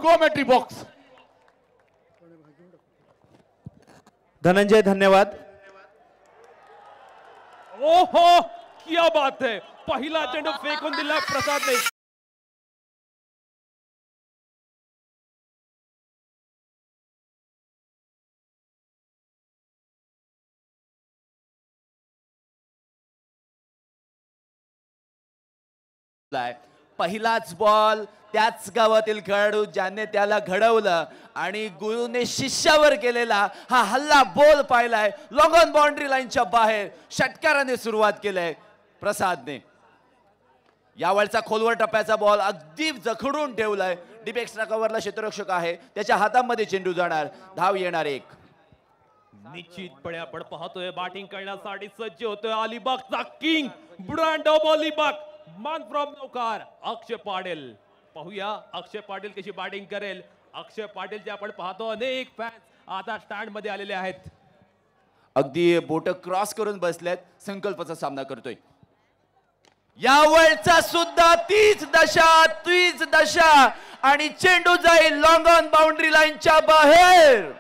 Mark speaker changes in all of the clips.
Speaker 1: Commentary box.
Speaker 2: Dhananjay धन्यवाद.
Speaker 3: ओहो क्या बात है, पहिला चेंडू फेकून दिला प्रसादने.
Speaker 4: पहिलाच बॉल त्याच गावातील खेळाडू ज्याने त्याला घडवलं आणि गुरुने शिष्यावर केलेला हा हल्ला बोल पाहिलाय. लॉंग ऑन बाउंड्री लाईनच्या बाहेर षटकाराने सुरुवात केलंय प्रसादने. यावेळचा खोलवर टप्प्याचा बॉल अगदी जखडून ठेवलाय. डीप एक्स्ट्रा कव्हरला क्षेत्ररक्षक आहे, त्याच्या हातामध्ये चेंडू जाणार. धाव येणार एक.
Speaker 3: निश्चितपणे आपण पाहतोय बॅटिंग करण्यासाठी सज्ज होतोय अलिबागचा किंग ब्रँड ऑफ अलिबाग, मान फ्रॉम नौकार अक्षय पाटील. पाहूया अक्षय पाटील कशी बॅटिंग करेल. अक्षय पाटील जे आपण पाहतो अनेक फॅन्स आता स्टँड मध्ये आलेले आहेत.
Speaker 4: अगदी बोट क्रॉस करून बसलेत. संकल्पाचा सामना करतोय. यावेळचा सुद्धा तीच दशा आणि चेंडू जाईल लॉंग ऑन बाउंड्री लाईनच्या बाहेर.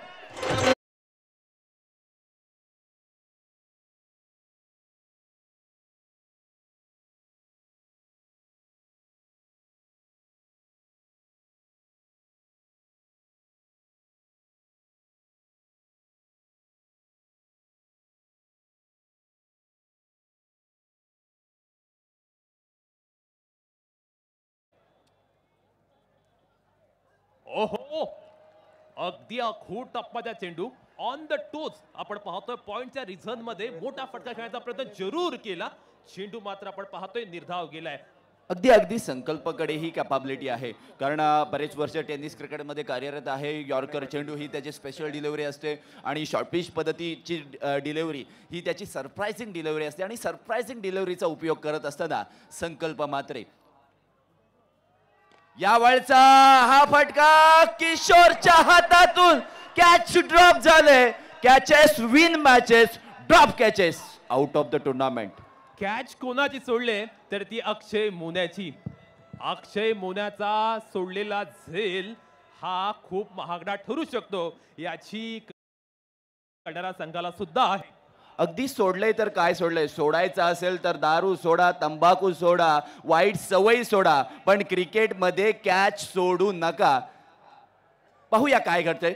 Speaker 3: ओहो अगदी खूप टप्प्याचा चेंडू ऑन द टोच आपण पाहतोय. पॉइंटच्या रिझन मध्ये मोठा फटका खेळण्याचा प्रयत्न जरूर केला. चेंडू मात्र आपण पाहतोय निर्धाव गेलाय.
Speaker 4: अगदी संकल्पकडे ही कॅपॅबिलिटी आहे, कारण बरेच वर्ष टेनिस क्रिकेटमध्ये कार्यरत आहे. यॉर्कर चेंडू ही त्याची स्पेशल डिलिव्हरी असते आणि शॉर्ट पिच पद्धतीची डिलिव्हरी ही त्याची सरप्राइझिंग डिलिव्हरी असते. आणि सरप्राइझिंग डिलिव्हरीचा उपयोग करत असताना संकल्प मात्र यावेळचा हा फटका किशोरच्या हातातून कॅच ड्रॉप झाले. Catches win matches, drop catches out of the tournament.
Speaker 3: Catch कोणाची सोडले तर ती अक्षय मोन्याची. अक्षय मोन्याचा सोडलेला झेल हा खूप महागडा ठरू शकतो याची करणारा संघाला सुद्धा आहे.
Speaker 4: अगदी सोडलंय तर काय सोडलंय. सोडायचं असेल तर दारू सोडा, तंबाखू सोडा, वाईट सवयी सोडा, पण क्रिकेटमध्ये कॅच सोडू नका. पाहूया काय घडतंय.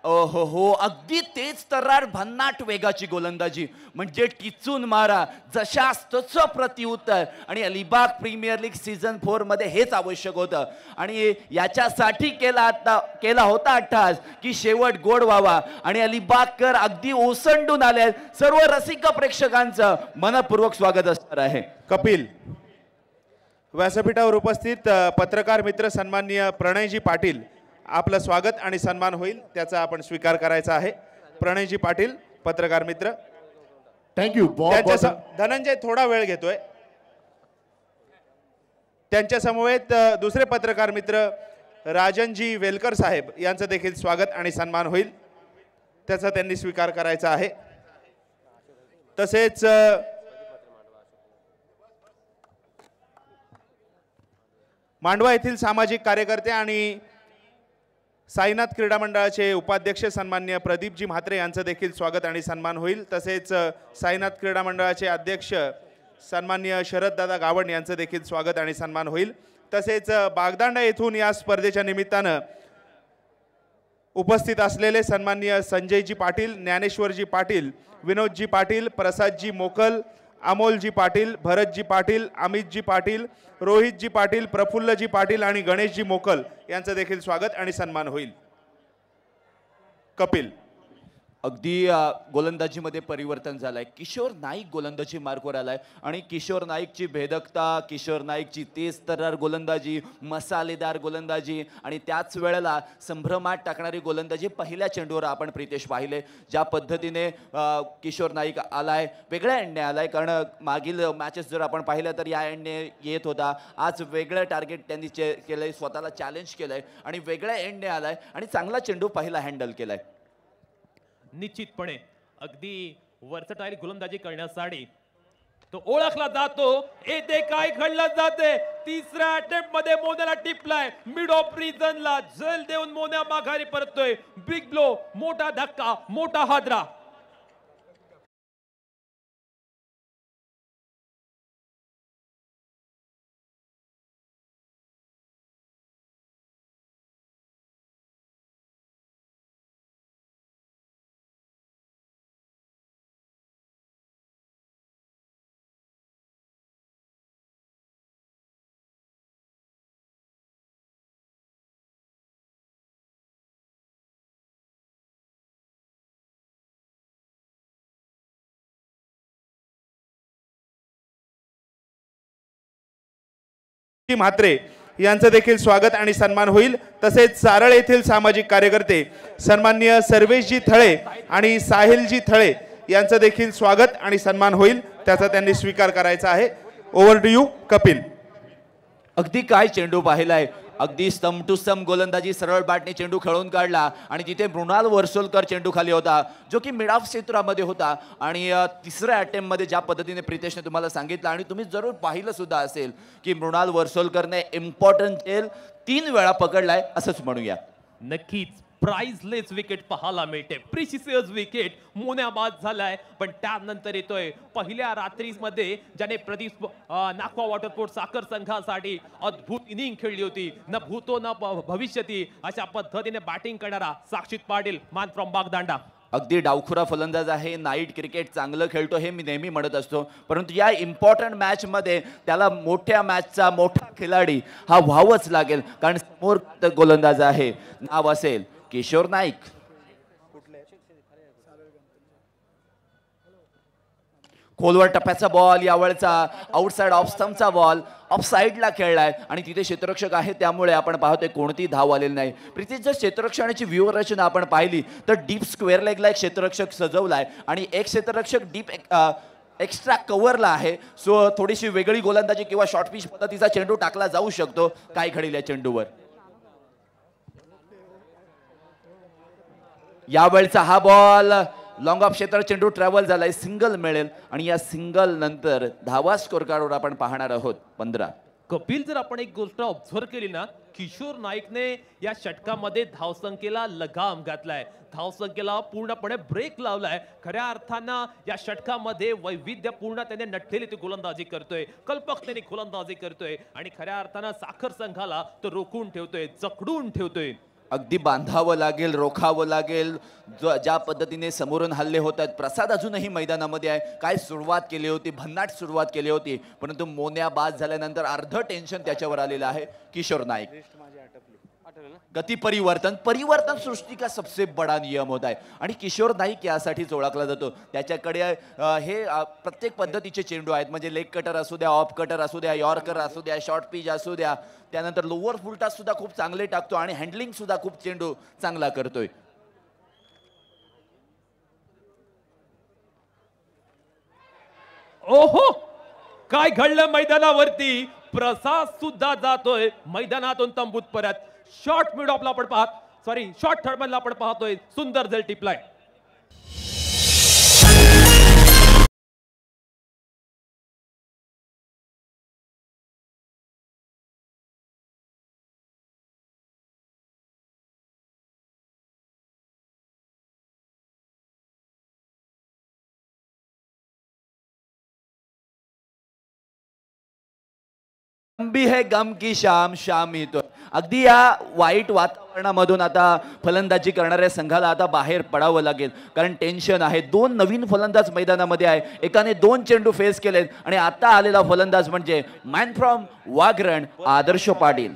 Speaker 4: ओहो हो, अगदी तेच तर्रार भन्नाट वेगाची गोलंदाजी, म्हणजे टिचून मारा, जशास तसं प्रत्युत्तर. आणि अलिबाग प्रीमियर लीग सीझन 4 मध्ये हेच आवश्यक होतं आणि याच्यासाठी केला होता अट्टहास की शेवट गोड व्हावा. आणि अलिबागकर अगदी ओसंडून आले. सर्व रसिक प्रेक्षकांचं मनपूर्वक स्वागत असणार आहे.
Speaker 2: कपिल. व्यासपीठावर उपस्थित पत्रकार मित्र सन्माननीय प्रणयजी पाटील, आपलं स्वागत आणि सन्मान होईल त्याचा आपण स्वीकार करायचा आहे. प्रणयजी पाटील पत्रकार मित्र.
Speaker 1: थँक्यू.
Speaker 2: धनंजय थोडा वेळ घेतोय. त्यांच्या समवेत दुसरे पत्रकार मित्र राजनजी वेलकर साहेब यांचं देखील स्वागत आणि सन्मान होईल त्याचा त्यांनी स्वीकार करायचा आहे. तसेच मांडवा येथील सामाजिक कार्यकर्ते आणि साईनाथ क्रीडा मंडळाचे उपाध्यक्ष सन्माननीय प्रदीपजी म्हात्रे यांचं देखील स्वागत आणि सन्मान होईल. तसेच साईनाथ क्रीडा मंडळाचे अध्यक्ष सन्माननीय शरददादा गावण यांचं देखील स्वागत आणि सन्मान होईल. तसेच बागदांडा येथून या स्पर्धेच्या निमित्तानं उपस्थित असलेले सन्माननीय संजयजी पाटील, ज्ञानेश्वरजी पाटील, विनोदजी पाटील, प्रसादजी मोकल, अमोलजी पाटील, भरतजी पाटील, अमितजी पाटील, रोहितजी पाटील, प्रफुल्लजी पाटील आणि गणेशजी मोकल यांचं देखील स्वागत आणि सन्मान होईल. कपिल.
Speaker 4: अगदी गोलंदाजीमध्ये परिवर्तन झालंय. किशोर नाईक गोलंदाजी मार्कवर आलाय आणि किशोर नाईकची भेदकता, किशोर नाईकची तेज तर्रार गोलंदाजी, मसालेदार गोलंदाजी आणि त्याच वेळेला संभ्रमात टाकणारी गोलंदाजी पहिल्या चेंडूवर आपण प्रितेश पाहिले. ज्या पद्धतीने किशोर नाईक आलाय, वेगळ्या एंडने आलाय, कारण मागील मॅचेस जर आपण पाहिलं तर या एंडने येत होता. आज वेगळं टार्गेट त्यांनी केलंय, स्वतःला चॅलेंज केलंय आणि वेगळ्या एंडने आलाय आणि चांगला चेंडू पहिला हँडल केलाय.
Speaker 3: निश्चितपणे अगदी वर्सटाईल गोलंदाजी करण्यासाठी तो ओळखला जातो. येथे काय घडलं जाते तिसऱ्या अटेम्प्ट मध्ये मोन्याला टिपलाय मिड ऑफ रिजनला झेल देऊन मोन्या माघारी परततोय. बिग ब्लो, मोठा धक्का, मोठा हादरा.
Speaker 2: म्हात्रे यांचं देखील स्वागत आणि सन्मान होईल. तसेच सारळ येथील सामाजिक कार्यकर्ते सन्माननीय सर्वेशजी थळे आणि साहिलजी थळे यांचं देखील स्वागत आणि सन्मान होईल, त्याचा त्यांनी स्वीकार करायचा आहे. Over to you Kapil.
Speaker 4: अगदी काय चेंडू पाहिलाय, अगदी स्तंभ टू स्तंभ गोलंदाजी, सरळ बॅटने चेंडू खेळून काढला आणि तिथे मृणाल वर्सोलकर चेंडू खाली होता जो की मिड ऑफ क्षेत्रामध्ये होता. आणि तिसऱ्या अटेम्प्ट मध्ये ज्या पद्धतीने प्रितेशने तुम्हाला सांगितलं आणि तुम्ही जरूर पाहिलं सुद्धा असेल की मृणाल वर्सोलकरने इम्पॉर्टंट खेळ 3 वेळा पकडलाय असंच म्हणूया.
Speaker 3: नक्कीच प्राइजलेस विकेट पाहायला मिळते. प्रिसिसियस विकेट मोन्या बाद झालाय, पण त्यानंतर येतोय पहिल्या रात्रीमध्ये ज्याने प्रदीप नागवा वॉटर स्पोर्ट्स साखर संघासाठी अद्भुत इनिंग खेळली होती. न भूतो न भविष्यती अशा पद्धतीने बॅटिंग करणारा साक्षित पाटील, मान फ्रॉम बागदांडा.
Speaker 4: अगदी डावखुरा फलंदाज आहे, नाईट क्रिकेट चांगलं खेळतो हे मी नेहमी म्हणत असतो, परंतु या इम्पॉर्टंट मॅच मध्ये त्याला मोठ्या मॅचचा मोठा खिलाडी हा व्हावंच लागेल, कारण समोर गोलंदाज आहे, नाव असेल किशोर नाईक. खोलवर टप्प्याचा बॉल, यावेळचा आउटसाइड ऑफ स्टंपचा बॉल ऑफ साइडला खेळलाय आणि तिथे क्षेत्ररक्षक आहे, त्यामुळे आपण पाहतोय कोणती धाव आलेली नाही. प्रीती, जर क्षेत्ररक्षणाची व्यूहरचना आपण पाहिली तर डीप स्क्वेअर लेगला एक क्षेत्ररक्षक सजवलाय आणि एक क्षेत्ररक्षक डीप एक्स्ट्रा कव्हरला आहे. सो थोडीशी वेगळी गोलंदाजी किंवा शॉर्ट पिच पद्धतीचा चेंडू टाकला जाऊ शकतो. काय घडेल या चेंडूवर? यावेळचा हा बॉल लॉंग ऑफ क्षेत्र चेंडू ट्रॅव्हल झालाय, सिंगल मिळेल आणि या सिंगल नंतर धावा स्कोर कार्डवर आपण पाहणार आहोत 15.
Speaker 3: कपिल, जर आपण एक गोष्ट ऑब्झर्व केली ना, किशोर नाईकने या षटकामध्ये धावसंख्येला लगाम घातलाय, धावसंख्येला पूर्णपणे ब्रेक लावलाय. खऱ्या अर्थानं या षटकामध्ये वैविध्यपूर्ण त्याने नटलेली ती गोलंदाजी करतोय, कल्पकतेने गोलंदाजी करतोय आणि खऱ्या अर्थानं साखर संघाला तो रोखून ठेवतोय, जखडून ठेवतोय.
Speaker 4: अगदी बांधावं लागेल, रोखावं लागेल. ज्या पद्धतीने समोरून हल्ले होत आहेत, प्रसाद अजूनही मैदानामध्ये आहे. काय सुरुवात केली होती, भन्नाट सुरुवात केली होती, परंतु मोन्या बाद झाल्यानंतर अर्ध टेन्शन त्याच्यावर आलेलं आहे. किशोर नाईक गती परिवर्तन सृष्टि का सबसे बड़ा नियम होता है आणि किशोर नाईक यासाठीच ओळखला जातो. त्याच्याकडे हे प्रत्येक पद्धतीचे चेंडू आहेत, म्हणजे लेग कटर असू द्या, ऑफ कटर असू द्या, यॉर्कर असू द्या, शॉर्ट पिच असू द्या, त्यानंतर लोअर फुल टॉस सुद्धा खूप चांगले टाकतो आणि हँडलिंग सुद्धा खूप चेंडू चांगला करतोय.
Speaker 3: ओहो, काय घडलं मैदानावरती? प्रसाद सुद्धा जातोय मैदानातून तंबूत परत. शॉर्ट मिड ऑफला आपण शॉर्ट थर्ड मधला आपण पाहतोय, सुंदर झेल टिपलाय.
Speaker 4: भी है गम की शाम शाम ही तो. अगदी या वाईट वातावरणामधून आता फलंदाजी करणाऱ्या संघाला आता बाहेर पडावं लागेल, कारण टेन्शन आहे. 2 नवीन फलंदाज मैदानामध्ये आहे, एकाने 2 चेंडू फेस केलेत आणि आता आलेला फलंदाज म्हणजे मॅन फ्रॉम वाघरण आदर्श पाटील.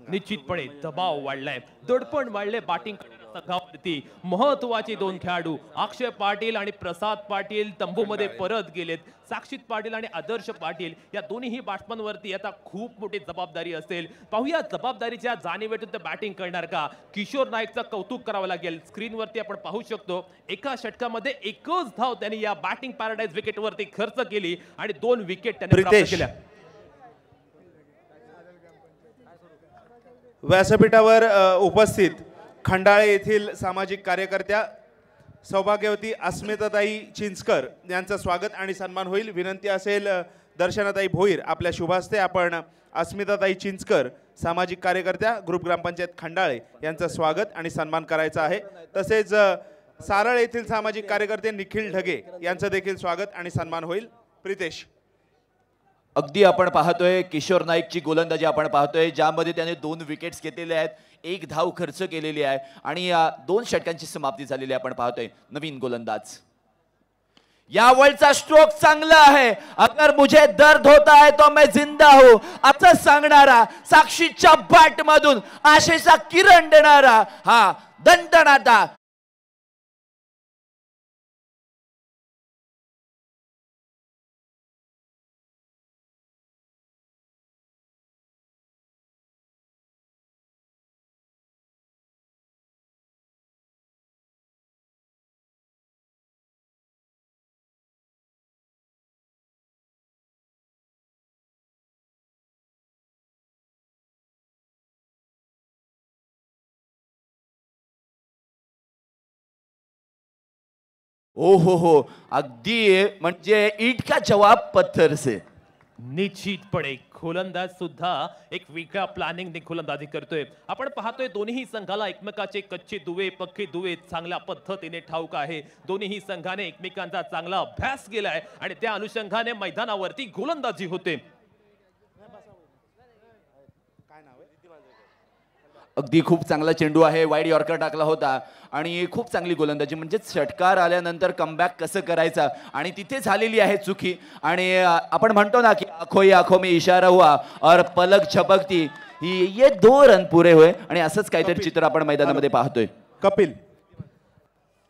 Speaker 3: निश्चितपणे दबाव वाढलाय, दडपण वाढले बॅटिंग संघावरती. महत्वाचे 2 खेळाडू अक्षय पाटील आणि प्रसाद पाटील तंबूमध्ये परत गेलेत. साक्षित पाटील आणि आदर्श पाटील या दोन्ही बॅट्समनवरती आता खूप मोठी जबाबदारी असेल. पाहूया जबाबदारीच्या जाणीवेतून ते बॅटिंग करणार का? किशोर नाईकचं कौतुक करावं लागेल. स्क्रीनवरती आपण पाहू शकतो, एका षटकामध्ये 1च धाव त्यांनी या बॅटिंग पॅराडाईज विकेटवरती खर्च केली आणि 2 विकेट त्यांनी प्राप्त केल्या.
Speaker 2: व्यासपीठावर उपस्थित खंडाळे येथील सामाजिक कार्यकर्त्या सौभाग्यवती अस्मिताताई चिंचकर यांचं स्वागत आणि सन्मान होईल. विनंती असेल दर्शनाताई भोईर आपल्या शुभास्ते आपण अस्मिताताई चिंचकर सामाजिक कार्यकर्त्या ग्रुप ग्रामपंचायत खंडाळे यांचं स्वागत आणि सन्मान करायचा आहे। तसेच सारळ येथील सामाजिक कार्यकर्ते निखिल ढगे यांचं देखील स्वागत आणि सन्मान होईल। प्रितेश
Speaker 4: अगदी आपण पाहतोय किशोर नाईकची गोलंदाजी आपण पाहतोय ज्यामध्ये त्याने 2 विकेट्स घेतलेले आहेत, 1 धाव खर्च केलेली आहे आणि 2 षटकांची समाप्ती झालेली आपण पाहतोय। नवीन गोलंदाज यावेळचा स्ट्रोक चांगला आहे। अगर मुझे दर्द होता है तो मैं जिंदा हूं असं सांगणारा साक्षीच्या बॅट मधून आशेचा किरण देणारा हा दणदणाटा ओ हो अगदी म्हणजे ईट का जवाब पत्थर से।
Speaker 3: निश्चितपणे गोलंदाज सुद्धा एक वेगळ्या प्लॅनिंगने गोलंदाजी करतोय। आपण पाहतोय दोन्ही संघाला एकमेकाचे कच्चे दुवे पक्के दुवे चांगल्या पद्धतीने ठाऊक आहे। दोन्ही संघाने एकमेकांचा चांगला अभ्यास केलाय आणि त्या अनुषंगाने मैदानावरती गोलंदाजी होते।
Speaker 4: अगदी खूप चांगला चेंडू आहे, वाईड यॉर्कर टाकला होता आणि खूप चांगली गोलंदाजी म्हणजे षटकार आल्यानंतर कमबॅक कसं करायचं आणि तिथे झालेली आहे चुकी। आणि आपण म्हणतो ना की आंखों में इशारा हुआ और पलक झपकती ये 2 रन पुरे हुए आणि असंच काहीतरी चित्र आपण मैदानामध्ये पाहतोय।
Speaker 2: कपिल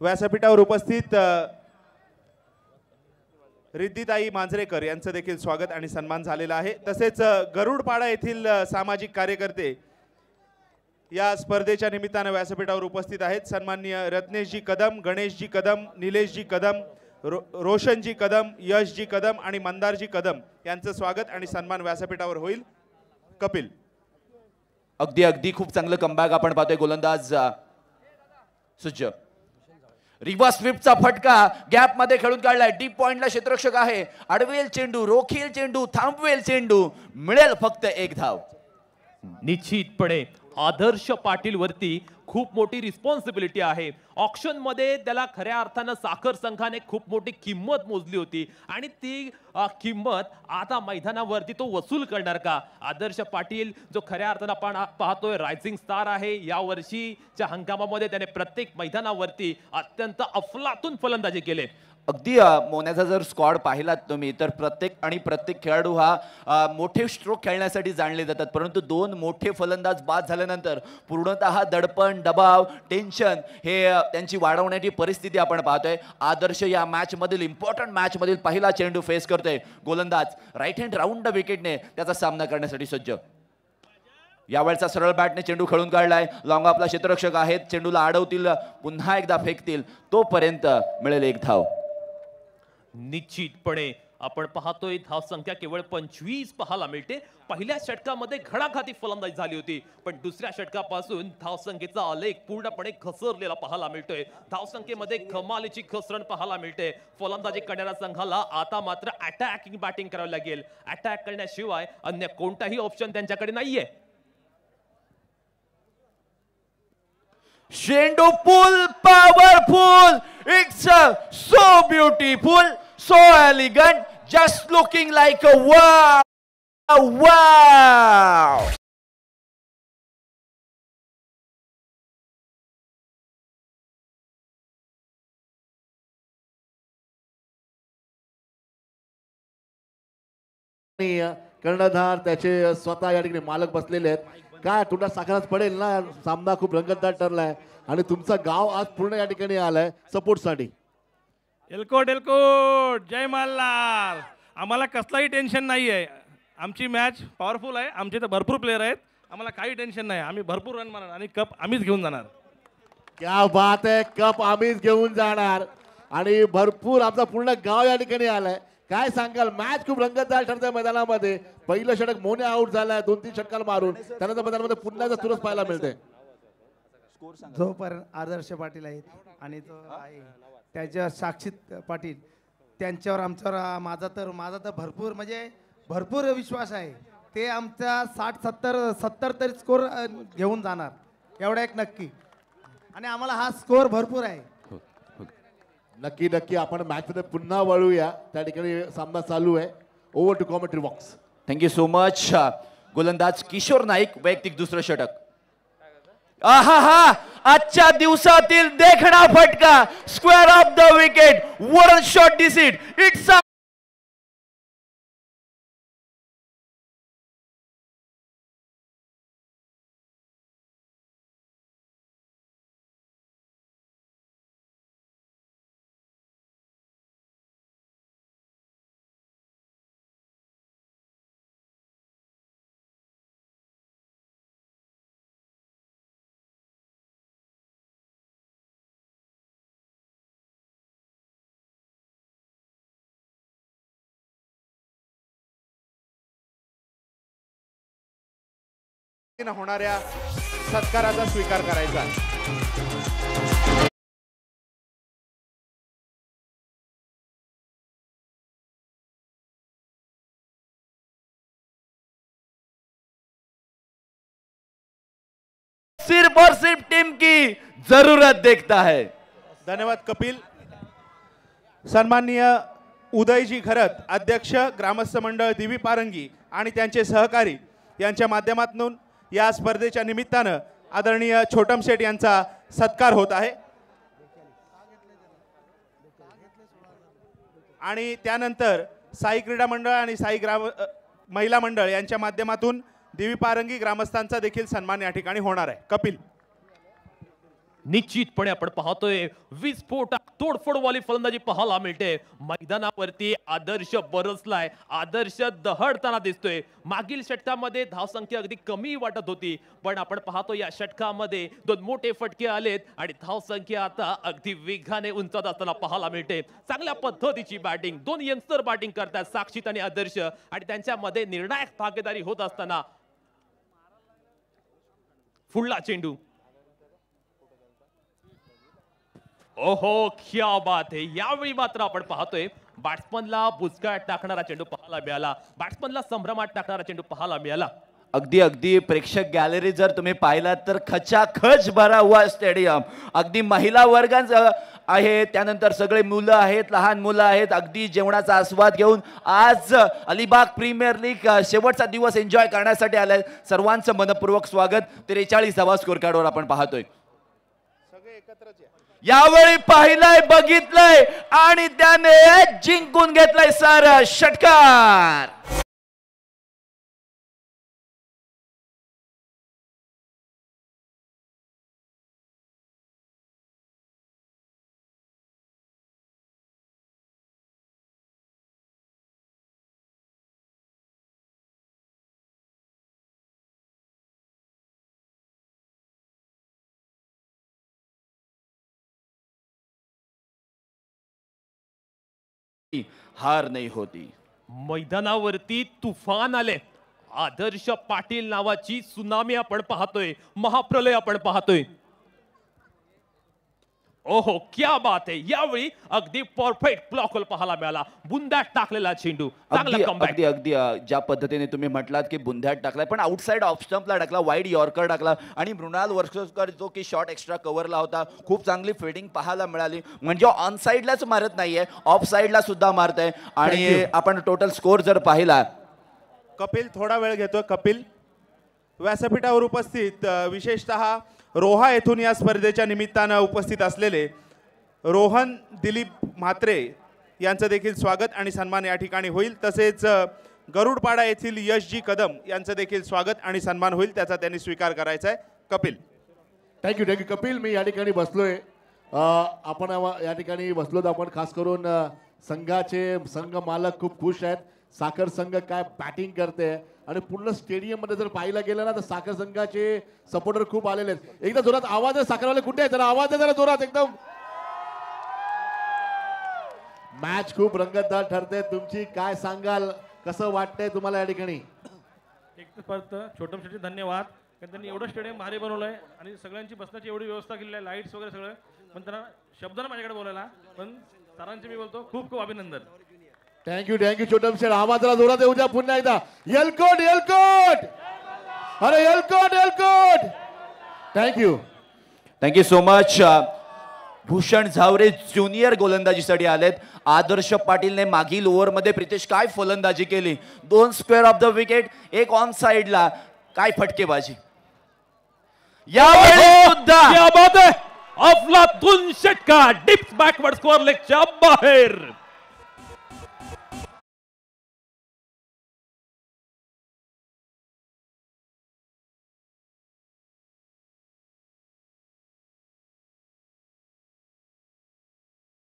Speaker 2: व्यासपीठावर उपस्थित रिद्धिताई मांजरेकर यांचं देखील स्वागत आणि सन्मान झालेला आहे। तसेच गरुडपाडा येथील सामाजिक कार्यकर्ते या स्पर्धेच्या निमित्ताने व्यासपीठावर उपस्थित आहेत। सन्माननीय रत्नेशजी कदम, गणेशजी कदम, निलेशजी कदम, रोशनजी कदम, यशजी कदम आणि मंदारजी कदम यांचं स्वागत आणि सन्मान व्यासपीठावर होईल। कपिल
Speaker 4: अगदी खूप चांगलं कमबॅक आपण पाहतोय। गोलंदाज सुज्ज रिव्हर्स स्वीपचा फटका गॅप मध्ये खेळून काढलाय। डीप पॉइंटला क्षेत्ररक्षक आहे, अडवेल चेंडू, रोखील चेंडू, थांबवेल चेंडू, मिळेल फक्त 1 धाव।
Speaker 3: निश्चितपणे आदर्श पाटील वरती खूप मोठी रिस्पॉन्सिबिलिटी आहे। ऑक्शन मध्ये त्याला खऱ्या अर्थानं साखर संघाने खूप मोठी किंमत मोजली होती आणि ती किंमत आता मैदानावरती तो वसूल करणार का? आदर्श पाटील जो खऱ्या अर्थानं आपण पाहतोय रायझिंग स्टार आहे। या वर्षीच्या हंगामामध्ये त्याने प्रत्येक मैदानावरती अत्यंत अफलातून फलंदाजी केले।
Speaker 4: अगदी मोन्याचा जर स्क्वॉड पाहिलात तुम्ही तर प्रत्येक खेळाडू हा मोठे स्ट्रोक खेळण्यासाठी जाणले जातात, परंतु 2 मोठे फलंदाज बाद झाल्यानंतर पूर्णतः दडपण, दबाव, टेन्शन हे त्यांची वाढवण्याची परिस्थिती आपण पाहतोय। आदर्श या मॅच मधील इम्पॉर्टंट मॅच मधील पहिला चेंडू फेस करतोय। गोलंदाज राईट हँड राऊंड विकेटने त्याचा सामना करण्यासाठी सज्ज। यावेळचा सरळ बॅटने चेंडू खेळून काढलाय। लॉंग ऑफला क्षेत्ररक्षक आहेत, चेंडूला अडवतील, पुन्हा एकदा फेकतील, तोपर्यंत मिळेल 1 धाव।
Speaker 3: निश्चितपणे आपण पाहतोय धाव संख्या केवळ 25 पाहायला मिळते। पहिल्या षटकामध्ये घणाघाती फलंदाजी झाली होती, पण दुसऱ्या षटकापासून धाव संख्येचा आलेख पूर्णपणे घसरलेला पाहायला मिळतोय। धाव संख्येमध्ये कमालीची घसरण पाहायला मिळते। फलंदाजी करणाऱ्या संघाला आता मात्र अटॅकिंग बॅटिंग करावी लागेल। अटॅक करण्याशिवाय अन्य कोणताही ऑप्शन त्यांच्याकडे नाहीये।
Speaker 4: चेंडू पुल powerful, it's so beautiful, so elegant, just looking like a wow.
Speaker 1: कर्णधार त्याचे स्वतः या ठिकाणी मालक बसलेले आहेत। काय तुला साखरच पडेल ना, सामना खूप रंगतदार ठरलाय आणि तुमचं गाव आज पूर्ण या ठिकाणी आलंय सपोर्ट साठी।
Speaker 5: एलकोट जय मल्हार। आम्हाला कसलाही टेन्शन नाही आहे, आमची मॅच पॉवरफुल आहे, आमचे तर भरपूर प्लेयर आहेत, आम्हाला काही टेन्शन नाही, आम्ही भरपूर रन मारणार आणि कप आम्हीच घेऊन जाणार।
Speaker 1: क्या बात आहे, कप आम्हीच घेऊन जाणार आणि भरपूर आमचा पूर्ण गाव या ठिकाणी आलाय। काय सांगाल, मॅच खूप रंगतदार ठरते मैदानामध्ये। पहिलं षटक मोने आउट झालाय 2-3 षटकाला मारून, त्यानंतर मैदानामध्ये पुन्हा एकदा सुरस पाहायला मिळते।
Speaker 6: जोपर्यंत आदर्श पाटील आहेत आणि तो आहे त्याच्या साक्षी पाटील त्यांच्यावर आमच्यावर माझा तर भरपूर म्हणजे भरपूर विश्वास आहे. ते आमचा 60-70 तरी स्कोर घेऊन जाणार एवढा एक नक्की. आणि आम्हाला हा स्कोर भरपूर आहे.
Speaker 1: नक्की नक्की आपण मॅच मध्ये पुन्हा वळूया. त्या ठिकाणी सामना चालू आहे. Over to commentary box.
Speaker 4: Thank you so much. गोलंदाज किशोर नाईक वैयक्तिक दुसरं षटक. आहा, आजच्या दिवसातील देखणा फटका, square of the wicket, one shot decide. It's
Speaker 2: होणाऱ्या सत्काराचा स्वीकार करायचा.
Speaker 4: सिर्फ और सिर्फ टीम की जरूरत देखता है.
Speaker 2: धन्यवाद कपिल. सन्माननीय उदयजी खरत, अध्यक्ष ग्रामस्थ मंडळ दिवी पारंगी आणि त्यांचे सहकारी यांच्या माध्यमातून या स्पर्धेच्या निमित्तानं आदरणीय छोटम शेठ यांचा सत्कार होत आहे. आणि त्यानंतर साई क्रीडा मंडळ आणि साई महिला मंडळ यांच्या माध्यमातून दिवी पारंगी ग्रामस्थांचा देखील सन्मान या ठिकाणी होणार आहे. कपिल.
Speaker 3: निश्चितपणे आपण पाहतोय विस्फोट तोडफोडवाली फलंदाजी पाहायला मिळते. मैदानावरती आदर्श बरसलाय, आदर्श दहडताना दिसतोय. मागील षटकामध्ये धावसंख्या अगदी कमी वाटत होती, पण आपण पाहतो या षटकामध्ये दोन मोठे फटके आलेत आणि धावसंख्या आता अगदी वेगाने उंचावत असताना पाहायला मिळते. चांगल्या पद्धतीची बॅटिंग, दोन यंगस्टर बॅटिंग करतात, साक्षीत आणि आदर्श, आणि त्यांच्यामध्ये निर्णायक भागीदारी होत असताना पुढला चेंडू. ओहो, क्या बात आहे. यावेळी मात्र आपण पाहतोय बॅट्समनला बुचकाळ्यात टाकणारा चेंडू पाहायला मिळाला, बॅट्समनला संभ्रमात टाकणारा चेंडू पाहायला मिळाला.
Speaker 4: अगदी अगदी प्रेक्षक गॅलरी जर तुम्ही पाहिलात तर खचाखच भरा हुआ स्टेडियम. अगदी महिला वर्गांचं आहे, त्यानंतर सगळे मुलं आहेत, लहान मुलं आहेत, अगदी जेवणाचा आस्वाद घेऊन आज अलिबाग प्रीमियर लीग शेवटचा दिवस एन्जॉय करण्यासाठी आलाय. सर्वांचं मनपूर्वक स्वागत. 43वा स्कोर कार्डवर आपण पाहतोय. यावेळी पाहिलंय, बघितलंय आणि त्याने जिंकून घेतलाय सारा षटकार. हार नाही होती.
Speaker 3: मैदानावरती तुफान आले. आदर्श पाटील नावाची सुनामी आपण पाहतोय, महाप्रलय आपण पाहतोय. ओहो, क्या बात आहे. यावेळी अगदी परफेक्ट ब्लॉक होल पाहायला मिळाला, बुंद्यात टाकलेला चेंडू. चांगला कमबॅक.
Speaker 4: अगदी अगदी ज्या पद्धतीने तुम्ही म्हटलात की बुंद्यात टाकलाय, पण आउटसाइड ऑफ स्टंपला टाकला, वाईड यॉर्कर टाकला आणि मृणाल वर्षकर जो की शॉट एक्स्ट्रा कव्हरला होता, खूप चांगली फिल्डिंग पाहायला मिळाली. म्हणजे ऑन साइडलाच मारत नाहीये, ऑफ साइडला सुद्धा मारताय. आणि आपण टोटल स्कोर जर पाहिला,
Speaker 2: कपिल थोडा वेळ घेतोय. कपिल व्यासपीठावर उपस्थित विशेषतः रोहा येथून या स्पर्धेच्या निमित्तानं उपस्थित असलेले रोहन दिलीप म्हात्रे यांचं देखील स्वागत आणि सन्मान या ठिकाणी होईल. तसेच गरुडपाडा येथील यशजी कदम यांचं देखील स्वागत आणि सन्मान होईल, त्याचा त्यांनी स्वीकार करायचा आहे. कपिल.
Speaker 1: Thank you thank you Kapil. मी या ठिकाणी बसलोय, आपण या ठिकाणी बसलो आपण खास करून संघाचे संघ मालक खूप खुश आहेत. साखर संघ काय बॅटिंग करते आणि पूर्ण स्टेडियम मध्ये जर पाहिलं गेलं ना तर साखर संघाचे सपोर्टर खूप आलेले आहेत. एकदा जोरात आवाज आहे, साखरवाले कुठे आहे, जरा आवाज आहे जरा जोरात एकदम. मॅच खूप रंगतदार ठरते. तुमची काय सांगाल, कसं वाटतंय तुम्हाला या ठिकाणी?
Speaker 5: एक तर परत छोटम शेट्टी धन्यवाद, कारण त्यांनी एवढं स्टेडियम भारी बनवलंय आणि सगळ्यांची बसण्याची एवढी व्यवस्था केलेली आहे, लाईट्स वगैरे सगळं. पण त्यांना शब्दानं माझ्याकडे बोलायला, पण सरांचे मी बोलतो खूप खूप अभिनंदन.
Speaker 1: थँक्यू छोटम शेठ. आवाजाला जोरात येऊ द्या पुन्हा एकदा. येलकोट येलकोट, अरे येलकोट येलकोट.
Speaker 4: Thank you so much. Bhushan Zaware junior गोलंदाजीसाठी आलेत. आदर्श पाटीलने मागील ओव्हरमध्ये प्रितेश काय फलंदाजी केली. 2 square of the wicket, 1 on साइडला. काय फटकेबाजी यावेळी सुद्धा.
Speaker 3: क्या बात है, अफलातून षटकार डिप्स बॅकवर्ड स्कोअर लेगच्या बाहेर.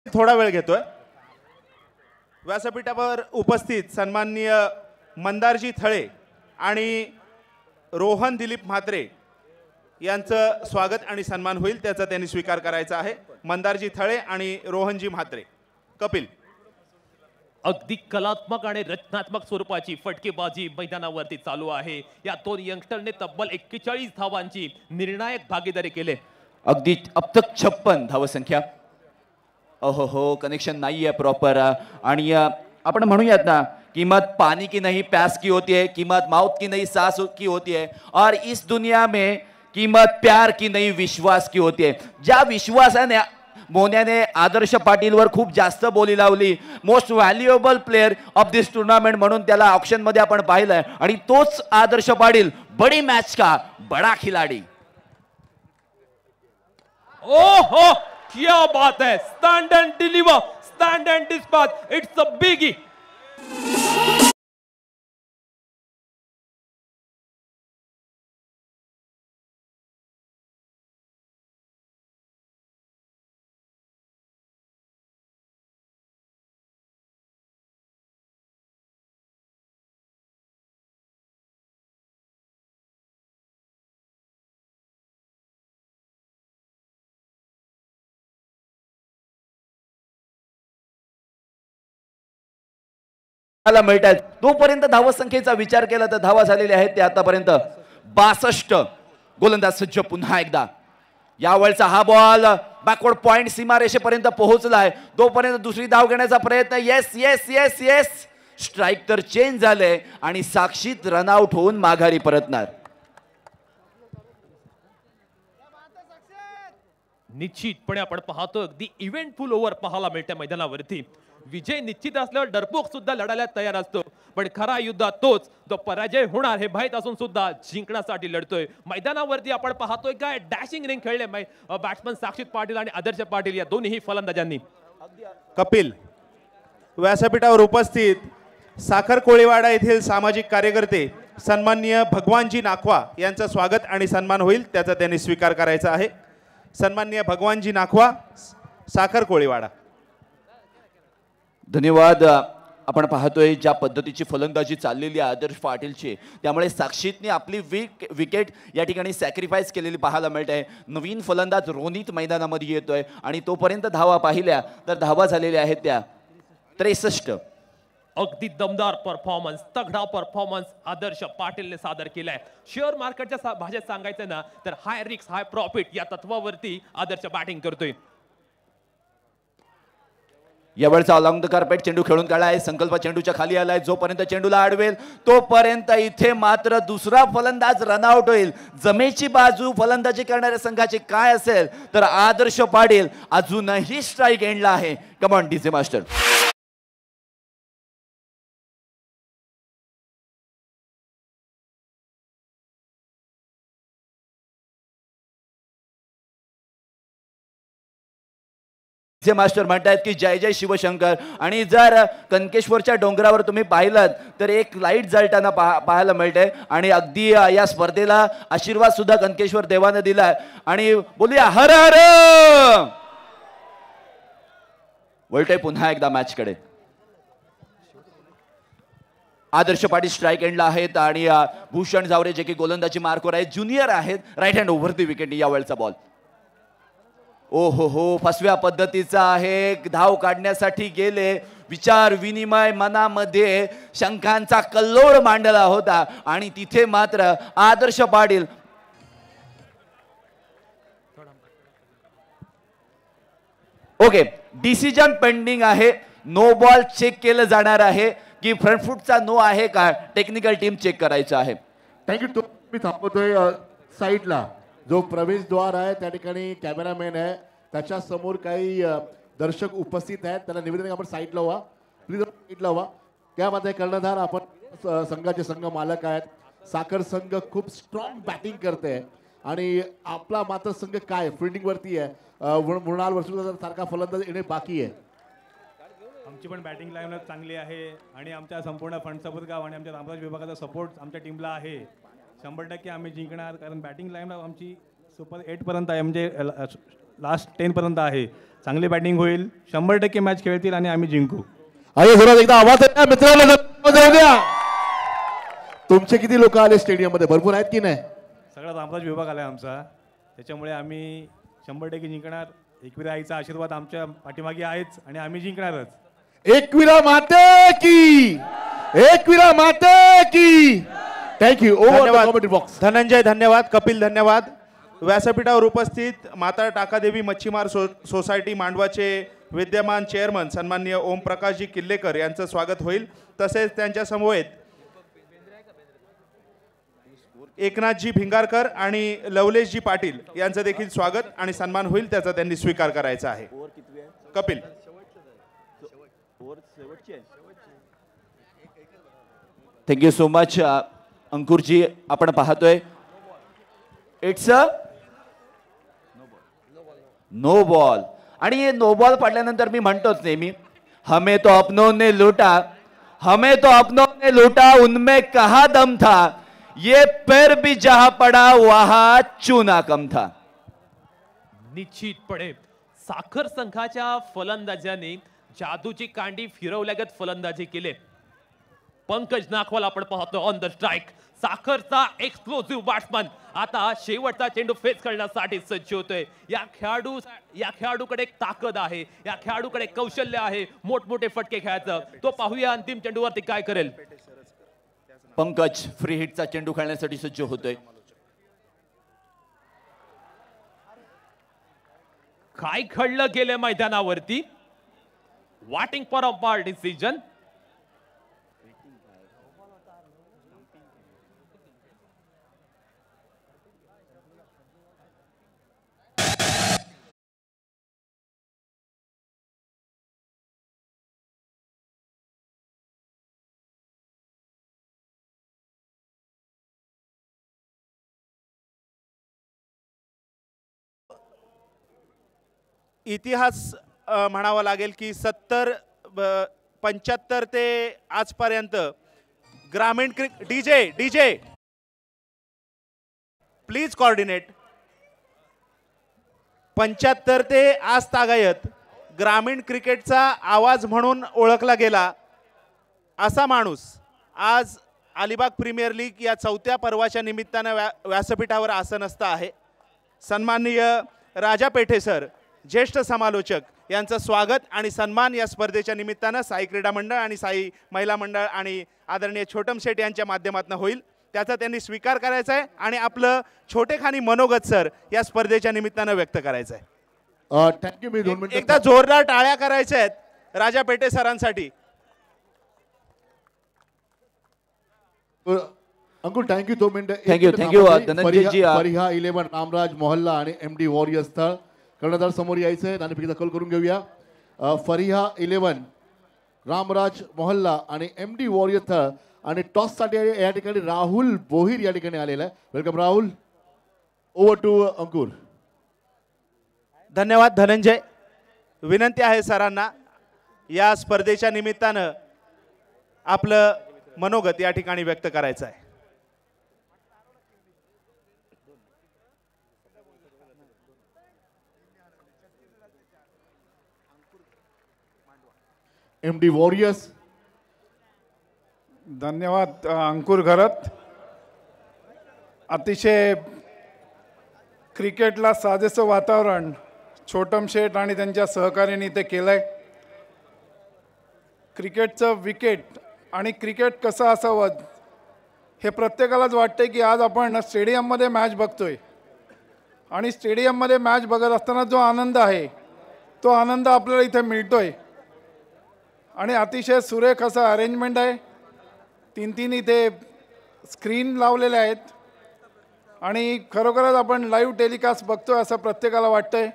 Speaker 2: थोडा वेळ घेतोय. व्यासपीठावर उपस्थित सन्माननीय मंदारजी थळे आणि रोहन दिलीप म्हात्रे यांचं स्वागत आणि सन्मान होईल, त्याचा त्यांनी स्वीकार करायचा आहे. मंदारजी थळे आणि रोहनजी म्हात्रे. कपिल.
Speaker 3: अगदी कलात्मक आणि रचनात्मक स्वरूपाची फटकेबाजी मैदानावरती चालू आहे. या 2 यंगस्टरने तब्बल 41 धावांची निर्णायक भागीदारी केली.
Speaker 4: अगदी अब तक 56 धावसंख्या. हो कनेक्शन नहीं है प्रॉपर. आणि आपण म्हणूयात ना, कीमत पानी की नहीं प्यास की होती है, कीमत मौत की नहीं सांस की होती है, और इस दुनिया में कीमत प्यार की नहीं विश्वास की होती है. ज्या विश्वासाने मोन्याने आदर्श पाटीलवर खूप जास्त बोली लावली, most valuable player of this tournament म्हणून त्याला ऑप्शन मध्ये आपण पाहिलंय, आणि तोच आदर्श पाटील बड़ी मैच का बड़ा खिलाड़ी.
Speaker 3: ओहो, क्या बात है, stand and deliver, stand and dispatch, it's a biggie.
Speaker 4: मिळतात. तोपर्यंत धावसंख्येचा विचार केला तर धावा झालेल्या आहेत ते आतापर्यंत 62. गोलंदाज सज्ज पुन्हा एकदा. यावेळचा हा बॉल बॅकवर्ड पॉइंट सीमारेषेपर्यंत पोहोचलाय. तोपर्यंत दुसरी धाव घेण्याचा प्रयत्न. Yes yes yes yes. Strike तर चेंज झाले आणि साक्षीत रनआउट होऊन माघारी परतणार.
Speaker 3: निश्चितपणे आपण पाहतो अगदी इव्हेंटफुल ओव्हर पाहायला मिळते मैदानावरती. विजय निश्चित असल्यावर डरपोक सुद्धा लढायला तयार असतो, पण खरा युद्धात तोच जो पराजय होणार हे माहीत असून सुद्धा जिंकण्यासाठी लढतोय. मैदानावरती आपण पाहतोय काय डॅशिंग रिंग खेळले बॅट्समन साक्षीत पाटील आणि आदर्श पाटील या दोन्ही फलंदाजांनी.
Speaker 2: कपिल. व्यासपीठावर उपस्थित साखर कोळीवाडा येथील सामाजिक कार्यकर्ते सन्माननीय भगवानजी नाखवा यांचं स्वागत आणि सन्मान होईल, त्याचा त्यांनी स्वीकार करायचा आहे. सन्माननीय भगवानजी नाखवा, साखर कोळीवाडा.
Speaker 4: धन्यवाद. आपण पाहतोय ज्या पद्धतीची फलंदाजी चाललेली आहे आदर्श पाटीलची, त्यामुळे साक्षीतने आपली विकेट या ठिकाणी सॅक्रिफाईस केलेली पाहायला मिळत आहे. नवीन फलंदाज रोनित मैदानामध्ये येतोय आणि तोपर्यंत धावा पाहिल्या तर धावा झालेल्या आहेत त्या 63.
Speaker 3: अगदी दमदार परफॉर्मन्स, तगडा परफॉर्मन्स आदर्श पाटीलने सादर केलाय. शेअर मार्केटच्या भाषेत सांगायचं ना तर हाय रिस्क हाय प्रॉफिट या तत्वावरती आदर्श बॅटिंग करतोय.
Speaker 4: यावेळचा अलॉंग द कार्पेट चेंडू खेळून काढलाय. संकल्प चेंडूच्या खाली आलाय. जोपर्यंत चेंडूला अडवेल तोपर्यंत इथे मात्र दुसरा फलंदाज रनआउट होईल. जमेची बाजू फलंदाजी करणाऱ्या संघाची काय असेल तर आदर्श पाटील अजूनही स्ट्राइक एंडला आहे. Come on DJ master. Master म्हणतात की जय जय शिवशंकर. आणि जर कनकेश्वरच्या डोंगरावर तुम्ही पाहिलात तर एक लाईट जळताना पाहायला मिळते आणि अगदी या स्पर्धेला आशीर्वाद सुद्धा कनकेश्वर देवाने दिलाय. आणि बोलूया हर हर. वळतोय पुन्हा एकदा मॅच कडे. आदर्श पाटील स्ट्राइक एंडला आहेत आणि भूषण झावरे जे की गोलंदाजी मार्कवर आहेत, ज्युनियर आहेत, right hand over the wicket. यावेळचा बॉल ओ हो फसव्या पद्धतीचा आहे. धाव काढण्यासाठी गेले, विचार विनिमय मनामध्ये शंकांचा कल्लोळ मांडला होता आणि तिथे मात्र आदर्श पाटील ओके डिसिजन पेंडिंग आहे. नो बॉल चेक केलं जाणार आहे की फ्रंट फूटचा नो आहे का, टेक्निकल टीम चेक करायचं आहे.
Speaker 1: थँक्यू. तो मी थांबवतोय साईडला जो प्रवेशद्वार आहे त्या ठिकाणी कॅमेरामॅन आहे, त्याच्या समोर काही दर्शक उपस्थित आहेत. त्याला निवेदन आहे, आपण साईडला व्हा प्लीज, साईडला व्हा. त्यामध्ये कर्णधार आपण संघाचे संघ मालक आहेत. साखर संघ खूप स्ट्रॉंग बॅटिंग करते आणि आपला मात्र संघ काय फिल्डिंग वरती आहे. मृणाल वर्षा सारखा फलंदाज येणे बाकी आहे.
Speaker 7: आमची पण बॅटिंग लाईनअप चांगली आहे आणि आमच्या संपूर्ण फणसापूर गाव आणि आमच्या रामराज विभागाचा सपोर्ट आमच्या टीमला आहे. 100% आम्ही जिंकणार, कारण बॅटिंग लाईनअप आमची सुपर 8 पर्यंत आहे, म्हणजे लास्ट 10 पर्यंत आहे. चांगली बॅटिंग होईल, 100% मॅच खेळतील आणि आम्ही जिंकू.
Speaker 1: अरे जोरात एकदा आवाज द्या मित्रांनो, जाऊ द्या. तुमचे किती लोक आले स्टेडियम मध्ये, भरपूर आहेत की नाही?
Speaker 7: सगळा रामराज विभाग आला आहे आमचा, त्याच्यामुळे आम्ही 100% जिंकणार. एकविरा आईचा आशीर्वाद आमच्या पाठीमागे आहेच आणि आम्ही जिंकणारच.
Speaker 1: एकविरा माते की, एकविरा माते की. थँक्यू.
Speaker 2: धन्यवाद बॉक्स. धनंजय धन्यवाद. कपिल धन्यवाद. व्यासपीठावर उपस्थित माता टाकादेवी मच्छीमार सोसायटी मांडवाचे विद्यमान चेअरमन सन्माननीय ओमप्रकाशजी किल्लेकर यांचं स्वागत होईल. तसेच त्यांच्या समवेत एकनाथजी भिंगारकर आणि लवलेशजी पाटील यांचं देखील स्वागत आणि सन्मान होईल, त्याचा त्यांनी स्वीकार करायचा आहे. Kapil.
Speaker 4: Thank you so much Ankurji. आपण पाहतोय इट्स अ नो बॉल आणि हे नो बॉल पडल्यानंतर मी म्हणतोच नेहमी, हमें तो अपनों ने लूटा, हमें तो अपनों ने लूटा, उनमें कहा दम था, ये पैर भी जहां पड़ा वहां चूना कम था.
Speaker 3: निश्चितपणे साखर संघाच्या फलंदाजांनी जादूची कांडी फिरवल्यागत फलंदाजी केले. पंकज नाखवाल आपण पाहतो ऑन द स्ट्राइक. साखरचा एक्सप्लोसिव्ह बॅट्समन आता शेवटचा चेंडू फेस करण्यासाठी सज्ज होतोय. या खेळाडूकडे एक ताकद आहे, या खेळाडूकडे कौशल्य आहे मोठमोठे फटके खेळायचं. तो पाहूया अंतिम चेंडूवरती काय करेल.
Speaker 4: पंकज फ्री हिटचा चेंडू खेळण्यासाठी सज्ज होतोय.
Speaker 3: काय घडलं गेले मैदानावरती. वॉटिंग फॉर अ बॉल डिसिजन.
Speaker 2: इतिहास म्हणावा लागेल की 75 ते आजपर्यंत ग्रामीण डीजे प्लीज कोऑर्डिनेट. 75 ते आज तागायत ग्रामीण क्रिकेटचा आवाज म्हणून ओळखला गेला असा माणूस आज अलिबाग प्रीमियर लीग या 4थ्या पर्वाच्या निमित्तानं व्यासपीठावर आसनस्थ आहे. सन्माननीय राजा पेठे सर, ज्येष्ठ समालोचक यांचं स्वागत आणि सन्मान या स्पर्धेच्या निमित्तानं साई क्रीडा मंडळ आणि साई महिला मंडळ आणि आदरणीय छोटम शेट यांच्या माध्यमातून होईल, त्याचा त्यांनी स्वीकार करायचा आहे आणि आपलं छोटेखानी मनोगत सर या स्पर्धेच्या निमित्तानं व्यक्त करायचं आहे.
Speaker 1: थँक्यू. मी 2 मिनिटं
Speaker 2: एकदा जोरदार टाळ्या करायच्या आहेत राजा पेठे सरांसाठी.
Speaker 1: अंकुर थँक्यू. 2 मिनिटं.
Speaker 4: थँक्यू धनंजयजी.
Speaker 1: फरिहा 11 रामराज मोहल्ला आणि MD वॉरियर स्थळ कर्णधार समोर यायचंय. नाणेफेक दाखल करून घेऊया. फरिहा 11 रामराज मोहल्ला आणि MD वॉरियर स्थळ आणि टॉस साठी या ठिकाणी राहुल बोहीर या ठिकाणी आलेला आहे. वेलकम राहुल. ओव्हर टू अंकुर.
Speaker 2: धन्यवाद धनंजय. विनंती आहे सरांना या स्पर्धेच्या निमित्तानं आपलं मनोगत या ठिकाणी व्यक्त करायचं आहे.
Speaker 1: MD warriors.
Speaker 8: धन्यवाद अंकुर घरत. अतिशय क्रिकेटला साजेसं वातावरण छोटम शेठ आणि त्यांच्या सहकार्याने ते केलं आहे. क्रिकेटचं विकेट आणि क्रिकेट कसं असावं हे प्रत्येकालाच वाटते की आज आपण स्टेडियममध्ये मॅच बघतोय आणि स्टेडियममध्ये मॅच बघत असताना जो आनंद आहे तो आनंद आपल्याला इथे मिळतोय आणि अतिशय सुरेख असं अरेंजमेंट आहे. तीन तीन इथे स्क्रीन लावलेले आहेत आणि खरोखरच आपण लाईव्ह टेलिकास्ट बघतोय असं प्रत्येकाला वाटतंय.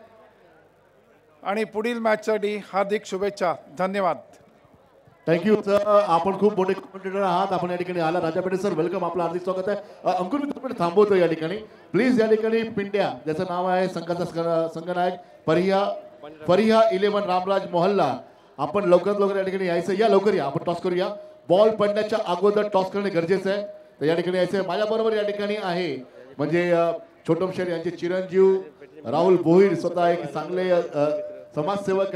Speaker 8: आणि पुढील मॅचसाठी हार्दिक शुभेच्छा. धन्यवाद.
Speaker 1: Thank you sir. आपण खूप मोठे कॉमेंटेटर आहात. आपण या ठिकाणी आला. राजा पेटे सर वेलकम. आपलं हार्दिक स्वागत आहे. अंकुर मी तुम्ही थांबवतो या ठिकाणी प्लीज. या ठिकाणी पिंड्या ज्याचं नाव आहे संघाचा संघनायक फरिया 11 रामराज मोहल्ला. आपण लवकरात लवकर या ठिकाणी यायचं. या लवकर या. आपण टॉस करूया. बॉल पडण्याच्या अगोदर टॉस करणे गरजेचं आहे. तर या ठिकाणी यायचं. माझ्याबरोबर या ठिकाणी आहे म्हणजे छोटम शेर यांचे चिरंजीव राहुल भोईर. स्वतः एक चांगले समाजसेवक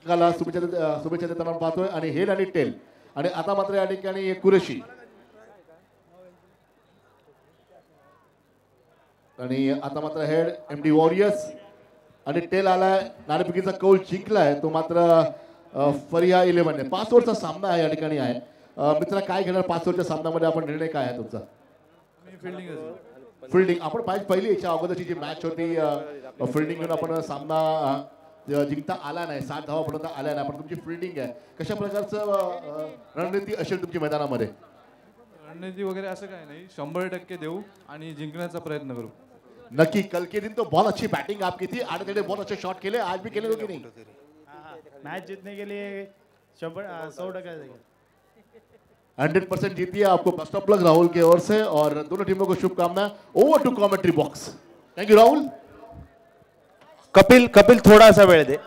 Speaker 1: शुभेच्छा देताना पाहतोय. आणि हेड आणि टेल. आणि आता मात्र या ठिकाणी कुरेशी आणि आता मात्र हेड MD वॉरियर्स आणि टेल आलाय. नाणेफेकीचा कौल जिंकलाय तो मात्र फरिया 11 ने. 5 ओव्हरचा सामना आहे या ठिकाणी आहे. मित्रा काय घेणार 5 ओव्हरच्या सामन्यामध्ये? आपण निर्णय काय आहे तुमचा? फिल्डिंग. आपण पहिली याच्या अगोदरची जी मॅच होती फिल्डिंग घेऊन आपण सामना जिंकता आला नाही. 60 धावापर्यंत आल्या नाही. पण तुमची फिल्डिंग आहे. कशा प्रकारचं रणनीती असेल तुमच्या मैदानामध्ये?
Speaker 9: रणनीती वगैरे असं काय नाही. 100% देऊ आणि जिंकण्याचा प्रयत्न करू.
Speaker 1: नक्की. कल के दिन तो बहुत अच्छी बैटिंग आपकी थी. आधे घंटे बहुत अच्छे शॉट खेले. आज भी खेले हो कि नहीं?
Speaker 10: मैच जीतने के लिए 100%
Speaker 1: 100% जीती है. आपको बेस्ट ऑफ लक राहुल की ओर से और दोनों टीमों को शुभकामनाएं. Over to commentary box. Thank you Rahul.
Speaker 2: Kapil थोडासा वेळ दे.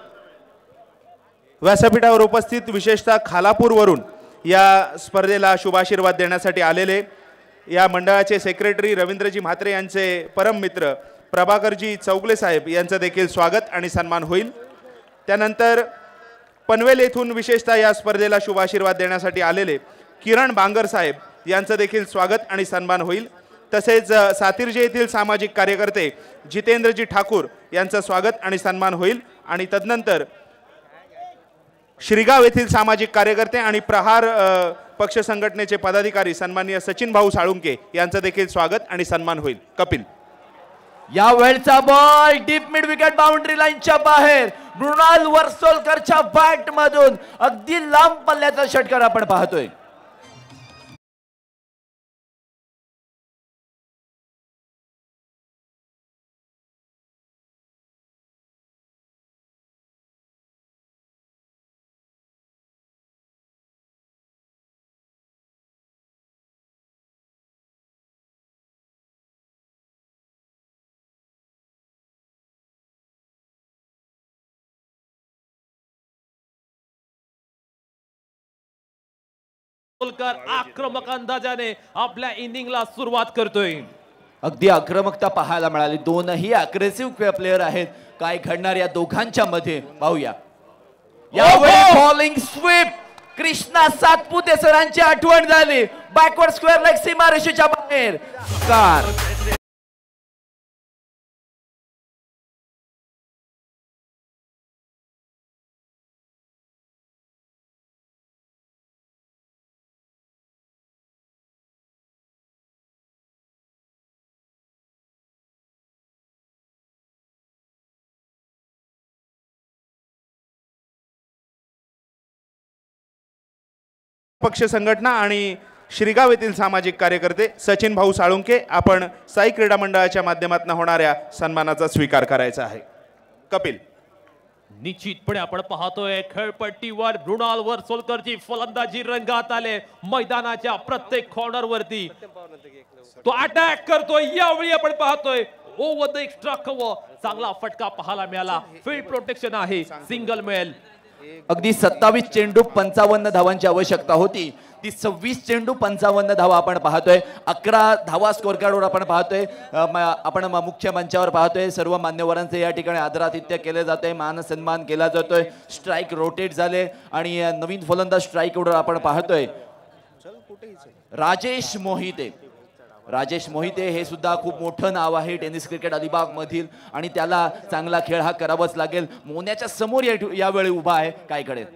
Speaker 2: व्यासपीठावर उपस्थित विशेषतः खालापूरवरून या स्पर्धेला शुभाशीर्वाद देण्यासाठी आलेले या मंडळाचे सेक्रेटरी रवींद्रजी म्हात्रे यांचे परम मित्र प्रभाकरजी चौगले साहेब यांचं देखील स्वागत आणि सन्मान होईल. त्यानंतर पनवेल येथून विशेषतः या स्पर्धेला शुभाशीर्वाद देण्यासाठी आलेले किरण बांगर साहेब यांचं देखील स्वागत आणि सन्मान होईल. तसेच सातिर्जे येथील सामाजिक कार्यकर्ते जितेंद्रजी ठाकूर यांचं स्वागत आणि सन्मान होईल. आणि तदनंतर श्रीगाव येथील सामाजिक कार्यकर्ते आणि प्रहार पक्ष संघटनेचे पदाधिकारी सन्माननीय सचिन भाऊ साळुंके यांचं देखील स्वागत आणि सन्मान होईल. कपिल.
Speaker 4: या वेळचा ball deep mid wicket boundary लाईनच्या बाहेर मृणाल वर्सोलकरच्या बॅट मधून अगदी लांब पल्ल्याचा षटकार आपण पाहतोय.
Speaker 3: आक्रमक अंदाजाने आपल्या इनिंगला सुरुवात करतोय.
Speaker 4: अगदी आक्रमकता पाहायला मिळाली. दोनही अग्रेसिव्ह प्लेयर आहेत. काय घडणार या दोघांच्या मध्ये पाहूया. यावेळी बॉलिंग स्वीप. कृष्णा सातपुते सरांची आठवण झाली. बॅकवर्ड स्क्वेअर लेग सीमारेषेच्या बाहेर. कार
Speaker 2: पक्ष संघटना आणि श्रीगाव येथील सामाजिक कार्यकर्ते सचिन भाऊ साळुंके आपण साई क्रीडा मंडळाच्या माध्यमातून होणाऱ्या सन्मानाचा स्वीकार करायचा आहे. कपिल.
Speaker 3: निश्चितपणे आपण पाहतोय खेळपट्टीवर मृणाल वर्सोलकरची फलंदाजी रंगात आले. मैदानाच्या प्रत्येक कॉर्नर वरती तो अटॅक करतोय. यावेळी आपण पाहतोय ओव्हर द एक्स्ट्रा कव्हर चांगला फटका पाहायला मिळाला. फील्ड प्रोटेक्शन आहे. Single male.
Speaker 4: अगदी 27 चेंडू 55 धावांची आवश्यकता होती. ती 26 चेंडू 55 धावा आपण पाहतोय. 11 धावा स्कोर कार्डवर आपण पाहतोय. आपण मुख्य मंचावर पाहतोय सर्व मान्यवरांचे या ठिकाणी आदरातिथ्य केले जाते. मान सन्मान केला जातोय. स्ट्राईक रोटेट झाले आणि नवीन फलंदाज स्ट्राईकवर आपण पाहतोय राजेश मोहिते. राजेश मोहिते हे सुद्धा खूप मोठं नाव आहे टेनिस क्रिकेट अलिबाग मधील आणि त्याला चांगला खेळ हा करावाच लागेल. मोन्याच्या समोर यावेळी उभा आहे. काय कळेल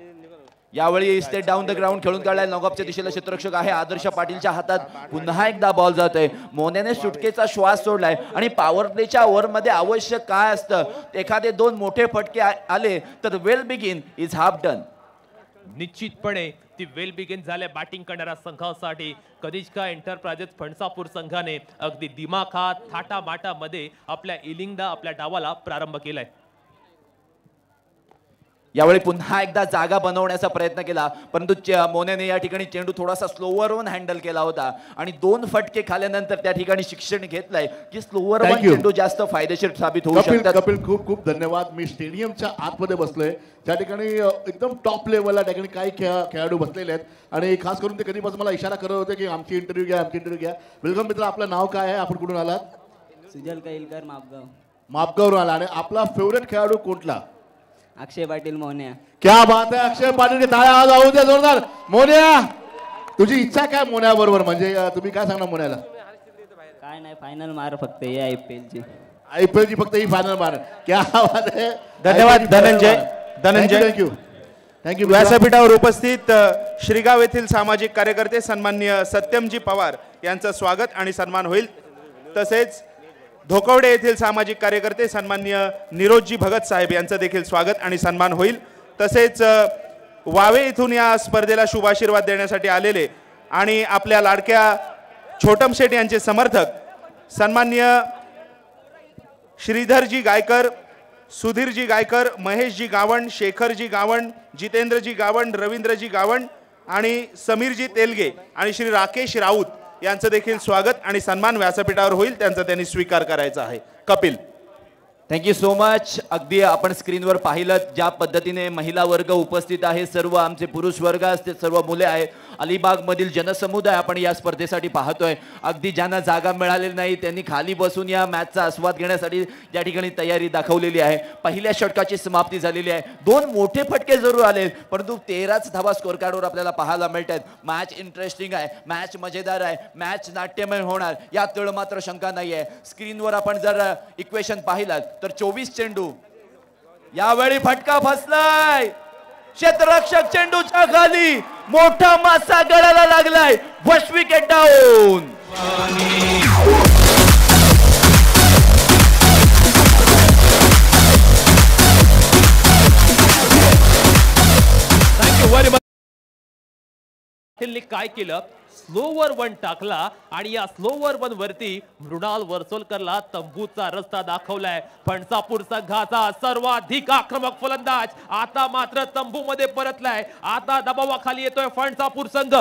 Speaker 4: यावेळी स्टेट डाऊन द ग्राउंड खेळून काढलाय. नॉकऑफच्या दिशेला क्षेत्ररक्षक आहे. आदर्श पाटीलच्या हातात पुन्हा एकदा बॉल जात आहे. मोन्याने सुटकेचा श्वास सोडलाय आणि पॉवर प्लेच्या ओव्हरमध्ये आवश्यक काय असतं, एखादे 2 मोठे फटके आले तर वेल बिगिन इज हाफ डन.
Speaker 3: निश्चितपणे ती वेल बिगिन झाल्या बॅटिंग करणाऱ्या संघासाठी. कनिष्का एंटरप्राइजेस फणसापूर संघाने अगदी दिमाखात थाटामाटामध्ये आपल्या इनिंगला आपल्या डावाला प्रारंभ केलाय.
Speaker 4: यावेळी पुन्हा एकदा जागा बनवण्याचा प्रयत्न केला, परंतु मोन्याने या ठिकाणी चेंडू थोडासा स्लोवरहून हँडल केला होता आणि 2 फटके खाल्यानंतर त्या ठिकाणी शिक्षण घेतलंय की स्लोवर चेंडू जास्त फायदेशीर साबित होऊ शकतात.
Speaker 1: कपिल खूप खूप धन्यवाद. मी स्टेडियमच्या आतमध्ये बसलोय, त्या ठिकाणी एकदम टॉप लेवलला त्या ठिकाणी काही खेळाडू बसलेले आहेत आणि खास करून ते कधीपासून मला इशारा करत होते की आमची इंटरव्ह्यू घ्या, आमची इंटरव्ह्यू घ्या. वेलकम मित्र, आपलं नाव काय आहे, आपण कुठून आलात?
Speaker 11: सुजल कैलकर, मापगाव.
Speaker 1: मापगावरून आला. आणि आपला फेवरेट खेळाडू कुठला?
Speaker 11: अक्षय पाटील, मोन्या.
Speaker 1: क्या बात आहे, अक्षय पाटील. टाळ्या आवाज होऊ द्या जोरदार. मोन्या, तुझी इच्छा काय मोन्या बरोबर, म्हणजे तुम्ही काय सांगणार मोन्याला?
Speaker 11: काय नाही, फायनल मार फक्त हे IPL ची.
Speaker 1: IPL ची फक्त ही फायनल मार. क्या बात आहे.
Speaker 2: धन्यवाद धनंजय.
Speaker 1: थँक्यू. थँक्यू.
Speaker 2: व्यासपीठावर उपस्थित श्रीगाव येथील सामाजिक कार्यकर्ते सन्माननीय सत्यमजी पवार यांचं स्वागत आणि सन्मान होईल. तसेच धोकवडे येथील सामाजिक कार्यकर्ते सन्माननीय निरोजजी भगत साहेब यांचं देखील स्वागत आणि सन्मान होईल. तसेच वावे इथून या स्पर्धेला शुभाशीर्वाद देण्यासाठी आलेले आणि आपल्या लाडक्या छोटम शेठ यांचे समर्थक सन्माननीय श्रीधरजी गायकर, सुधीरजी गायकर, महेशजी गावण, शेखरजी गावण, जितेंद्रजी गावण, रवींद्रजी गावण आणि समीरजी तेलगे आणि श्री राकेश राऊत यांचं देखील स्वागत आणि सन्मान व्यासपीठावर होईल, त्यांचा त्यांनी स्वीकार करायचा आहे. Kapil,
Speaker 4: thank you so much. अगदी आपण स्क्रीनवर पाहिलं ज्या पद्धतीने महिला वर्ग उपस्थित आहे, सर्व आमचे पुरुष वर्ग असते, सर्व मुले आहेत. अलिबाग मधील जनसमुदाय आपण या स्पर्धेसाठी पाहतोय. अगदी ज्यांना जागा मिळालेली नाही त्यांनी खाली बसून या मॅचचा आस्वाद घेण्यासाठी या ठिकाणी तयारी दाखवलेली आहे. पहिल्या षटकाची समाप्ती झालेली आहे. 2 मोठे फटके जरूर आले, परंतु 13च धावा स्कोर कार्डवर आपल्याला पाहायला मिळतात. मॅच इंटरेस्टिंग आहे, मॅच मजेदार आहे, मॅच नाट्यमय होणार यात मात्र शंका नाही आहे. स्क्रीनवर आपण जर इक्वेशन पाहिलात तर 24 चेंडू. यावेळी फटका फसलाय, क्षेत्ररक्षक चेंडूच्या खाली, मोठा मासा गळाला लागलाय. First wicket down.
Speaker 3: Thank you very much. काय केलं, स्लोवर 1 टाकला आणि या स्लोवर 1 वरती मृणाल वर्सोलकरला तंबूचा रस्ता दाखवलाय. फणसापूर संघाचा सर्वाधिक आक्रमक फलंदाज आता मात्र तंबूमध्ये परतलाय. आता दबावाखाली येतोय फणसापूर संघ.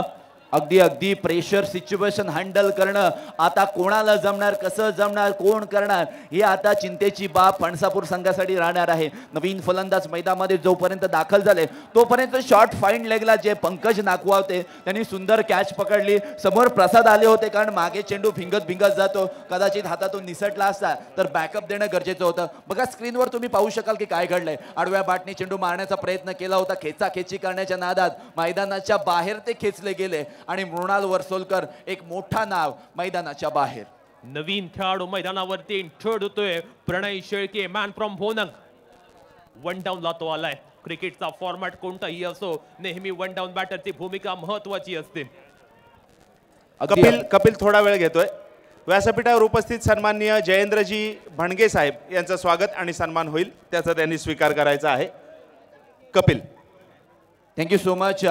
Speaker 4: अगदी प्रेशर सिच्युएशन हँडल करणं आता कोणाला जमणार, कसं जमणार, कोण करणार, ही आता चिंतेची बाब फणसापूर संघासाठी राहणार आहे. नवीन फलंदाज मैदानामध्ये जोपर्यंत दाखल झाले तोपर्यंत शॉर्ट फाईन लेगला जे पंकज नाकवा होते त्यांनी सुंदर कॅच पकडली. समोर प्रसाद आले होते, कारण मागे चेंडू भिंगत जातो, कदाचित हातातून निसटला असता तर बॅकअप देणं गरजेचं होतं. बघा स्क्रीनवर तुम्ही पाहू शकाल की काय घडलंय. आडव्या बॅटने चेंडू मारण्याचा प्रयत्न केला होता, खेचाखेची करण्याच्या नादात मैदानाच्या बाहेर ते खेचले गेले आणि मृणाल वर्सोलकर एक मोठा नाव मैदानाच्या बाहेर.
Speaker 3: नवीन खेळाडू मैदानावरती इंट्रोड होतोय, प्रणय शेळके, मॅन फ्रॉम भोनंग. 1 डाऊनला तो आलाय. क्रिकेटचा फॉर्मॅट कोणताही असो, नेहमी 1 डाऊन बॅटरची भूमिका महत्वाची असते.
Speaker 2: कपिल थोडा वेळ घेतोय. व्यासपीठावर उपस्थित सन्माननीय जयेंद्रजी भणगे साहेब यांचं स्वागत आणि सन्मान होईल, त्याचा त्यांनी स्वीकार करायचा आहे. Kapil,
Speaker 4: thank you so much.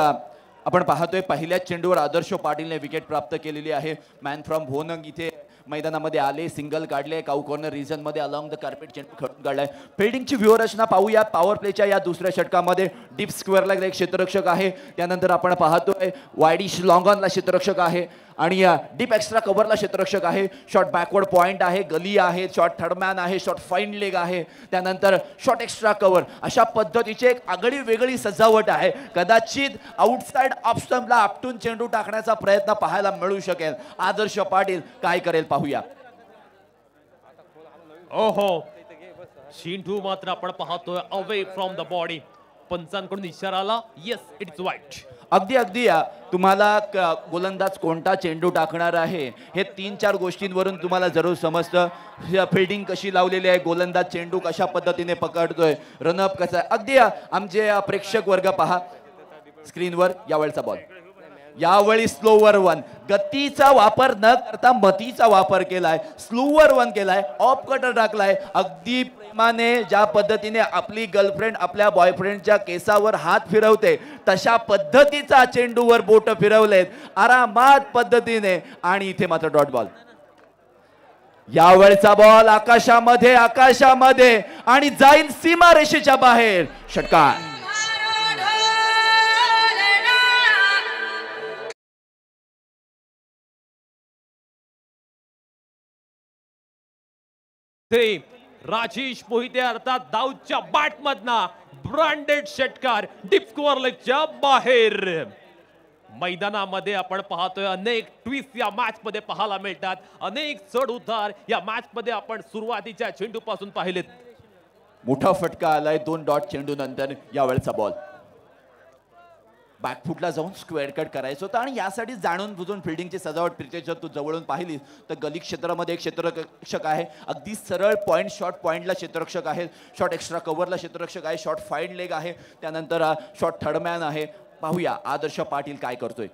Speaker 4: आपण पाहतोय पहिल्याच चेंडूवर आदर्श पाटीलने विकेट प्राप्त केलेली आहे. मॅन फ्रॉम भोनंग इथे मैदानामध्ये आले, सिंगल काढले, काऊ कॉर्नर रिजन मध्ये अलॉंग द कार्पेट चेंडू खेळून काढलाय. फिल्डिंगची व्यूहरचना पाहूया. पॉवर प्लेच्या या दुसऱ्या षटकामध्ये डीप स्क्वेअरला एक क्षेत्ररक्षक आहे, त्यानंतर आपण पाहतोय वायडिश लॉंगॉनला क्षेत्ररक्षक आहे आणि डीप एक्स्ट्रा कव्हरला क्षेत्ररक्षक आहे. शॉर्ट बॅकवर्ड पॉइंट आहे, गली आहे, शॉर्ट थर्डमॅन आहे, शॉर्ट फाईन लेग आहे, त्यानंतर शॉर्ट एक्स्ट्रा कव्हर. अशा पद्धतीची एक आगळी वेगळी सजावट आहे. कदाचित आउटसाइड ऑफ स्टंपला आपटून चेंडू टाकण्याचा प्रयत्न पाहायला मिळू शकेल. आदर्श पाटील काय करेल पाहूया.
Speaker 3: ओहो, चेंडू मात्र आपण पाहतोय अवे फ्रॉम द बॉडी. पंचांकडून इशारा आला, येस इट्स वाईट.
Speaker 4: अगदी तुम्हाला गोलंदाज कोणता चेंडू टाकणार आहे हे 3-4 गोष्टींवरून तुम्हाला जरूर समजतं. फिल्डिंग कशी लावलेली आहे, गोलंदाज चेंडू कशा पद्धतीने पकडतोय, रनअप कसा आहे. अगदी आमचे प्रेक्षक वर्ग पहा, स्क्रीनवर यावेळचा बॉल. यावेळी स्लोवर वन, गतीचा वापर न करता मतीचा वापर केलाय, स्लोवर वन केलाय, ऑफ कटर टाकलाय. अगदी प्रेमाने ज्या पद्धतीने आपली गर्लफ्रेंड आपल्या बॉयफ्रेंडच्या केसावर हात फिरवते तशा पद्धतीचा चेंडूवर बोट फिरवलेत आरामात पद्धतीने आणि इथे मात्र डॉट बॉल. यावेळचा बॉल आकाशामध्ये आकाशामध्ये आणि जाईल सीमारेषेच्या बाहेर. षटकार.
Speaker 3: राजेश मोहिते अर्थात दाऊदच्या बॅट मधना ब्रँडेड षटकार डीप स्कोअर लेगच्या बाहेर. मैदानामध्ये आपण पाहतोय अनेक ट्विस्ट या मॅच मध्ये पाहायला मिळतात, अनेक चढ उतार या मॅच मध्ये आपण सुरुवातीच्या चेंडू पासून पाहिलेत.
Speaker 4: मोठा फटका आलाय 2 डॉट चेंडू नंतर. यावेळचा बॉल बॅकफुटला जाऊन स्क्वेअर कट करायचं होतं आणि यासाठी जाणून बुजून फिल्डिंगची सजावट प्रितेश जर तू जवळून पाहिली तर गली क्षेत्रामध्ये एक क्षेत्ररक्षक आहे, अगदी सरळ पॉईंट शॉट पॉईंटला क्षेत्ररक्षक आहे, शॉट एक्स्ट्रा कव्हरला क्षेत्ररक्षक आहे, शॉट फाईड लेग आहे, त्यानंतर शॉट थर्डमॅन आहे. पाहूया आदर्श पाटील काय करतोय.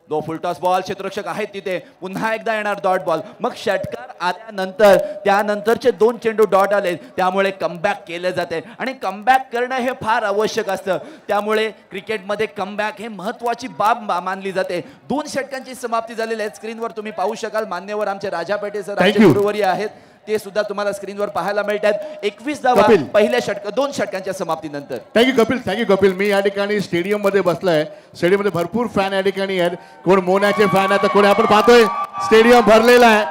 Speaker 4: दो फुल टॉस बॉल, क्षेत्ररक्षक आहेत तिथे, पुन्हा एकदा येणार डॉट बॉल. मग षटकार आल्यानंतर त्यानंतरचे 2 चेंडू डॉट आले, त्यामुळे कमबॅक केले जाते आणि कमबॅक करणं हे फार आवश्यक असतं. त्यामुळे क्रिकेटमध्ये कमबॅक हे महत्वाची बाब मानली जाते. 2 षटकांची समाप्ती झालेली आहे. स्क्रीनवर तुम्ही पाहू शकाल. मान्यवर आमचे राजा पेटे सर गुरुवारी आहेत, ते सुद्धा तुम्हाला स्क्रीनवर पाहायला मिळतात. 21 धावा पहिल्या 2 षटकांच्या समाप्तीनंतर.
Speaker 1: थँक्यू कपिल. मी या ठिकाणी स्टेडियम मध्ये बसलोय. स्टेडियम मध्ये भरपूर फॅन या ठिकाणी आहेत. कोण मोन्याचे फॅन आहेत तर कोणी आपण पाहतोय स्टेडियम भरलेला आहे.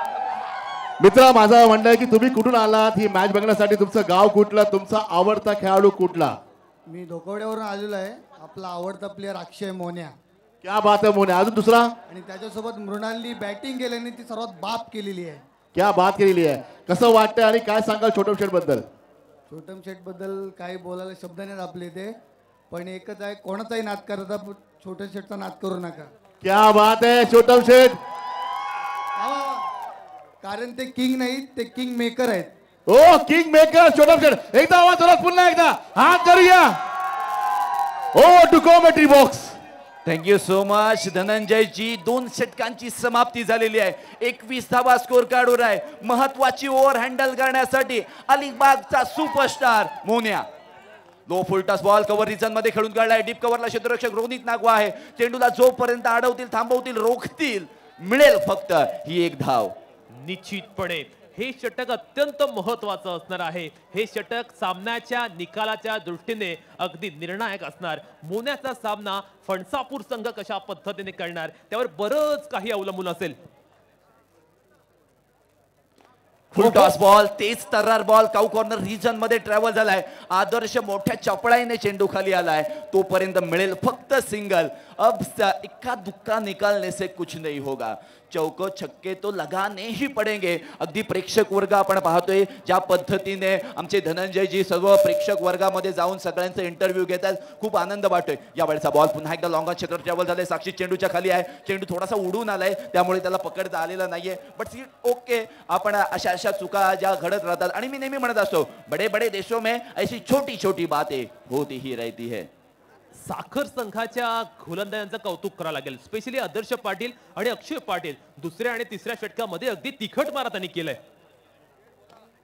Speaker 1: मित्र, माझं म्हणणं आहे की तुम्ही कुठून आलात ही मॅच बघण्यासाठी? तुमचं गाव कुठलं, तुमचा आवडता खेळाडू कुठला?
Speaker 12: मी धोकवड्यावरून आलेलो आहे. आपला आवडता प्लेअर अक्षय मोन्या.
Speaker 1: क्या बात आहे मोन्या. अजून दुसरा?
Speaker 12: आणि त्याच्यासोबत मृणालनी बॅटिंग केल्याने ती सर्वात बाप केलेली आहे.
Speaker 1: क्या बात केलेली आहे. कसं वाटतंय आणि काय सांगाल छोटम शेट बद्दल?
Speaker 12: छोटम शेट बद्दल काही बोलायला शब्द नाहीत आपले ते, पण एकच आहे, कोणाचाही नाद करता छोट्या शेटचा नाद करू नका.
Speaker 1: क्या बात आहे छोटम शेट.
Speaker 12: कारण ते किंग नाहीत, ते किंग मेकर आहेत.
Speaker 1: ओ किंग मेकर छोटम शेट. एकदा आवाज जोरात, पुन्हा एकदा हात करूया. Over to commentary box.
Speaker 4: Thank you so much Dhananjayji. 2 षटकांची समाप्ती झालेली आहे. 21 धावा स्कोर कार्डवर आहे. महत्वाची ओव्हर हँडल करण्यासाठी अलिबागचा superstar Monya. Low full toss ball cover region मध्ये खेळून काढलाय. डीप कव्हरला क्षेत्ररक्षक रोनित नागवा आहे. चेंडूला जोपर्यंत अडवतील, थांबवतील, रोखतील, मिळेल फक्त ही 1 धाव.
Speaker 3: निश्चितपणे हे षटक अत्यंत महत्वाचं असणार आहे. हे षटक सामन्याच्या निकालाच्या दृष्टीने अगदी निर्णायक असणार. मोन्याचा सामना फणसापूर संघ कशा पद्धतीने करणार त्यावर बरंच काही अवलंबून असेल.
Speaker 4: फुल टॉस बॉल, तेज तर्रार बॉल काऊ कॉर्नर रिजन मध्ये ट्रॅव्हल झालाय. आदर्श मोठ्या चपळाईने चेंडू खाली आलाय. तोपर्यंत मिळेल फक्त सिंगल. अब इक्का दुक्का निकालने से कुछ नहीं होगा. चौको छक्के तो लगाने ही पडेंगे. अगदी प्रेक्षक वर्ग आपण पाहतोय ज्या पद्धतीने आमचे धनंजयजी सर्व प्रेक्षक वर्गामध्ये जाऊन सगळ्यांचे इंटरव्ह्यू घेतात. खूप आनंद वाटतोय. यावेळचा बॉल पुन्हा एकदा लॉंग क्षेत्र ट्रॅव्हल झाले. साक्षी चेंडूच्या खाली आहे. चेंडू थोडासा उडून आलाय, त्यामुळे त्याला पकडता आलेला नाहीये. बट ओके, आपण अशा चुका ज्या घडत राहतात आणि मी नेहमी म्हणत असतो बडे बडे देशों में ऐसी छोटी छोटी बातें होती ही रहती है.
Speaker 3: साखर संघाच्या गोलंदाजांचं कौतुक करावं लागेल. स्पेशली आदर्श पाटील आणि अक्षय पाटील दुसऱ्या आणि तिसऱ्या षटकामध्ये अगदी तिखट मारा त्यांनी केलंय.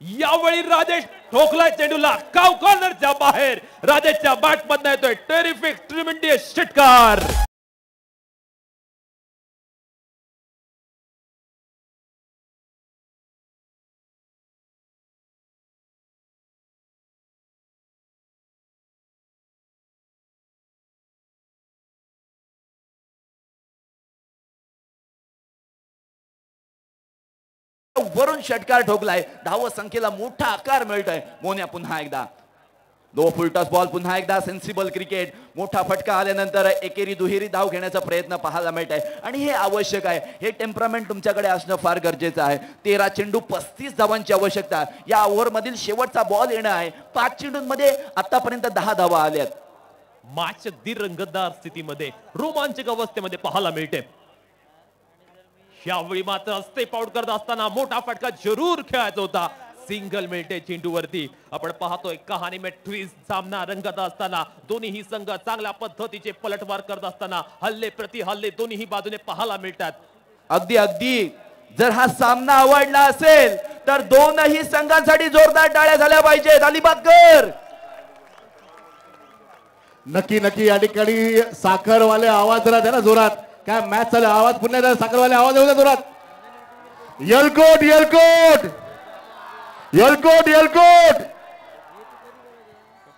Speaker 3: यावेळी राजेश ठोकलाय चेंडूला काव कॉर्नरच्या बाहेर. राजेशच्या बॅट मधनं येतोय टेरिफिक ट्रिमेंडियस षटकार.
Speaker 4: वरून षटकार ठोकलाय. धाव संख्येला मोठा आकार मिळतोय. मोन्या पुन्हा एकदा. 2 फुल टॉस बॉल, पुन्हा एकदा सेन्सिबल क्रिकेट. मोठा फटका आल्यानंतर एकेरी दुहेरी धाव घेण्याचा प्रयत्न पाहायला मिळत आहे आणि हे आवश्यक आहे. हे टेम्परामेंट तुमच्याकडे असणं फार गरजेचं आहे. 13 चेंडू 35 धावांची आवश्यकता. या ओव्हर मधील शेवटचा बॉल येणं आहे. 5 चेंडूंमध्ये आतापर्यंत 10 धावा आल्यात.
Speaker 3: मॅच अगदी रंगतदार स्थितीमध्ये रोमांचक अवस्थेमध्ये पाहायला मिळते. यावेळी मात्र स्टेप आउट करत असताना मोठा फटका जरूर खेळायचा होता. सिंगल मिळते चेंडूवरती. आपण पाहतोय कहाणी में ट्विस्ट सामना रंगत असताना दोन्ही संघ चांगल्या पद्धतीचे पलटवार करत असताना हल्ले प्रति हल्ले दोन्ही बाजूने पाहायला मिळतात.
Speaker 4: अगदी अगदी जर हा सामना आवडला असेल तर दोनही संघांसाठी जोरदार टाळ्या झाल्या पाहिजेत. अलिबागकर
Speaker 1: नक्की नक्की या ठिकाणी साखरवाले आवाज जरा द्या ना जोरात. काय मॅच चालू आवाज पुन्हा द्या. साखरवाले आवाज येऊ द्या जोरात. येलकोट येलकोट येलकोट येलकोट.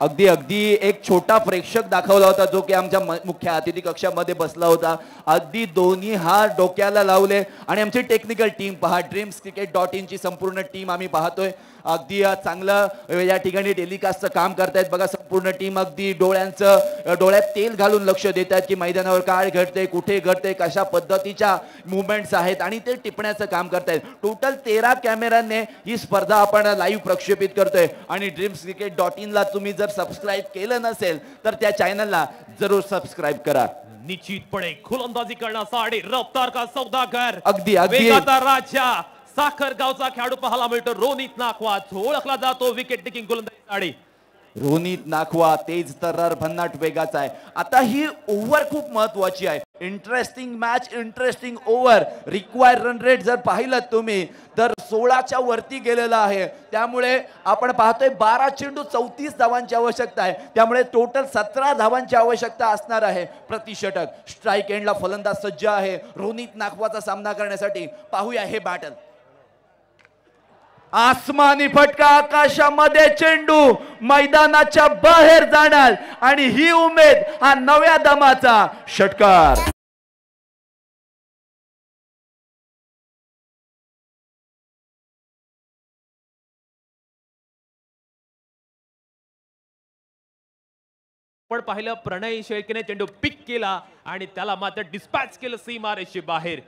Speaker 4: अगदी अगदी एक छोटा प्रेक्षक दाखवला होता जो की आमच्या मुख्य अतिथी कक्षामध्ये बसला होता. अगदी दोन्ही हात डोक्याला लावले आणि आमची टेक्निकल टीम पहा dreamscricket.in ची संपूर्ण टीम आम्ही पाहतोय. अगदी चांगलं या ठिकाणी टेलिकास्टचं काम करतायत बघा. संपूर्ण टीम अगदी डोळ्यात तेल घालून लक्ष देत आहेत की मैदानावर काय घडतंय, कुठे घडतंय, कशा पद्धतीच्या मुवमेंट्स आहेत आणि ते टिपण्याचं काम करतायत. टोटल 13 कॅमेऱ्यांनी ही स्पर्धा आपण लाईव्ह प्रक्षेपित करतोय आणि dreamscricket.in ला तुम्ही जर सबस्क्राईब केलं नसेल तर त्या चॅनलला जरूर सबस्क्राईब करा.
Speaker 3: निश्चितपणे गोलंदाजी करण्यासाठी रफ्तार का सौदागर,
Speaker 4: अगदी अगदी
Speaker 3: वेगाचा राजा साखर गावचा खेळाडू पाहायला मिळतो. रोनित नाखवा ओळखला जातो विकेट टेकिंग गोलंदाजी.
Speaker 4: रोनित नाखवा तेज तर्रार भन्नाट वेगाचा आहे. आता ही ओव्हर खूप महत्वाची आहे. Interesting match, interesting over. Required run rate जर पाहिलं तुम्ही तर 16च्या वरती गेलेला आहे. त्यामुळे आपण पाहतोय 12 चेंडू 34 धावांची आवश्यकता आहे. त्यामुळे टोटल 17 धावांची आवश्यकता असणार आहे प्रति षटक. स्ट्राईक एंडला फलंदाज सज्ज आहे रोनित नाखवाचा सामना करण्यासाठी. पाहूया हे बॅटल. आसमानी फटका, आकाशामध्ये चेंडू मैदानाच्या बाहेर जाणार आणि ही उमेद हा नव्या दमाचा षटकार.
Speaker 3: पण पाहिलं प्रणय शेळकेने चेंडू पिक केला आणि त्याला मात्र डिस्पॅच केलं सीमारेषे बाहेर.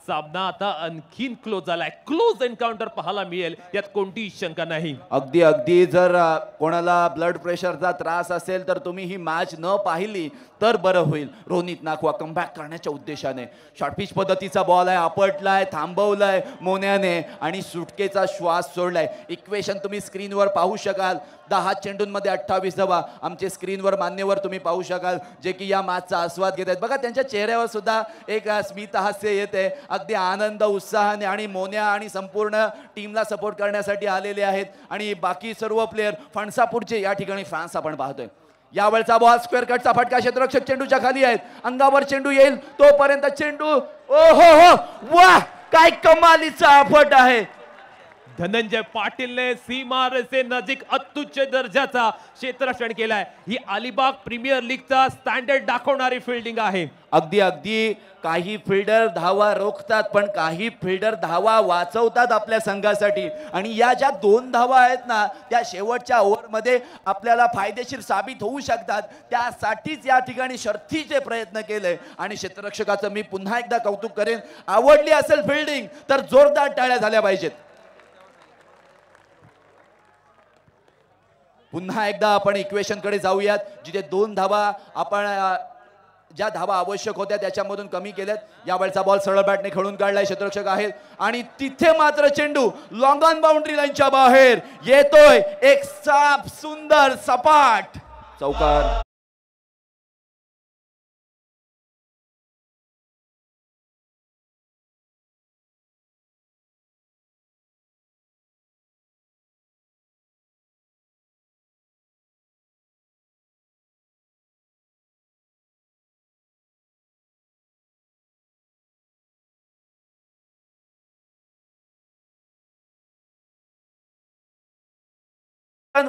Speaker 3: सामना आता आणखीन क्लोज झालाय. क्लोज एन्काउंटर पाहायला मिळेल यात कोणतीही शंका नाही.
Speaker 4: अगदी अगदी जर कोणाला ब्लड प्रेशरचा त्रास असेल तर तुम्ही ही मॅच न पाहिली तर बरं होईल. रोनित नाखवा कमबॅक करण्याच्या उद्देशाने शॉर्टपिच पद्धतीचा बॉल आहे, आपटलाय, थांबवलाय मोन्याने आणि सुटकेचा श्वास सोडलाय. इक्वेशन तुम्ही स्क्रीनवर पाहू शकाल. 10 चेंडूंमध्ये 28 धावा आमचे स्क्रीनवर मान्यवर तुम्ही पाहू शकाल जे की या मॅचचा आस्वाद घेत आहेत. बघा त्यांच्या चेहऱ्यावर सुद्धा एक स्मित हास्य येते. अगदी आनंद उत्साहाने आणि मोन्या आणि संपूर्ण टीमला सपोर्ट करण्यासाठी आलेले आहेत आणि बाकी सर्व प्लेयर फणसापूरचे या ठिकाणी फॅन्स आपण पाहतोय. यावेळचा बॉल स्क्वेअर कटचा फटका. क्षेत्ररक्षक चेंडूच्या खाली आहेत. अंगावर चेंडू येईल तोपर्यंत चेंडू ओहो हो वाह काय कमालीचा आपट आहे.
Speaker 3: धनंजय पाटीलने सीमारेषे नजीक अत्युच्च दर्जाचा क्षेत्ररक्षण केलाय. ही अलिबाग प्रीमियर लीगचा स्टँडर्ड दाखवणारी फिल्डिंग आहे.
Speaker 4: अगदी अगदी काही फिल्डर धावा रोखतात पण काही फिल्डर धावा वाचवतात आपल्या संघासाठी आणि या ज्या 2 धावा आहेत ना त्या शेवटच्या ओव्हरमध्ये आपल्याला फायदेशीर साबित होऊ शकतात. त्यासाठीच या ठिकाणी शर्थीचे प्रयत्न केले आणि क्षेत्ररक्षकाचं मी पुन्हा एकदा कौतुक करेन. आवडली असेल फिल्डिंग तर जोरदार टाळ्या झाल्या पाहिजेत. पुन्हा एकदा आपण इक्वेशन कडे जाऊयात जिथे 2 धावा आपण ज्या धावा आवश्यक होत्या त्याच्यामधून कमी केल्यात. यावेळचा बॉल सरळ बॅटने खेळून काढलाय. क्षेत्ररक्षक आहेत आणि तिथे मात्र चेंडू लॉंग ऑन बाउंड्री लाईनच्या बाहेर येतोय. एक साफ सुंदर सपाट चौकार.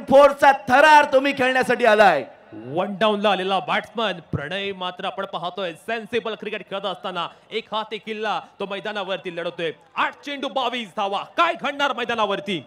Speaker 4: फोरचा थरार तुम्ही खेळण्यासाठी आलाय.
Speaker 3: 1 डाऊनला आलेला बॅट्समन प्रणय मात्र आपण पाहतोय सेन्सिबल क्रिकेट खेळत असताना एक हाती किल्ला तो मैदानावरती लढवतोय. 8 चेंडू 22 धावा. काय घडणार मैदानावरती.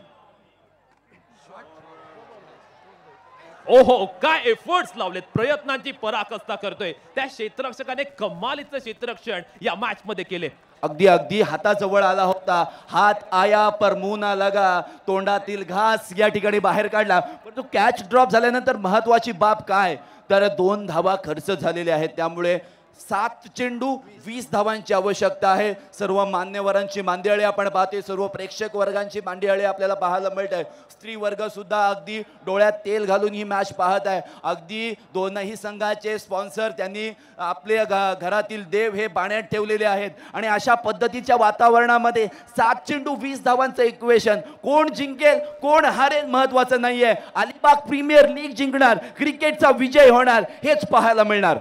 Speaker 3: ओहो काय एफर्ट्स लावलेत. प्रयत्नांची पराकाष्ठा करतोय. त्या क्षेत्ररक्षकाने कमालीचं क्षेत्ररक्षण या मॅच मध्ये केले.
Speaker 4: अगदी अगदी हाताजवळ आला होता. हात आया पर मुंह ना लगा. तोंडातील घास या ठिकाणी बाहेर काढला. परंतु कॅच ड्रॉप झाल्यानंतर महत्वाची बाब काय तर 2 धावा खर्च झालेल्या आहेत. त्यामुळे 7 चेंडू 20 धावांची आवश्यकता आहे. सर्व मान्यवरांची मांदियाळी आपण पाहते, सर्व प्रेक्षक वर्गांची मांदियाळी आपल्याला पाहायला मिळत आहे. स्त्री वर्ग सुद्धा अगदी डोळ्यात तेल घालून ही मॅच पाहत आहे. अगदी दोनही संघाचे स्पॉन्सर त्यांनी आपल्या घरातील देव हे पाण्यात ठेवलेले आहेत आणि अशा पद्धतीच्या वातावरणामध्ये 7 चेंडू 20 धावांचं इक्वेशन, कोण जिंकेल कोण हारेल महत्वाचं नाहीये. अलिबाग प्रीमियर लीग जिंकणार, क्रिकेटचा विजय होणार हेच पाहायला मिळणार.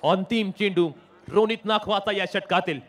Speaker 3: अंतिम चेंडू रोनित नाखवाचा या षटकातील.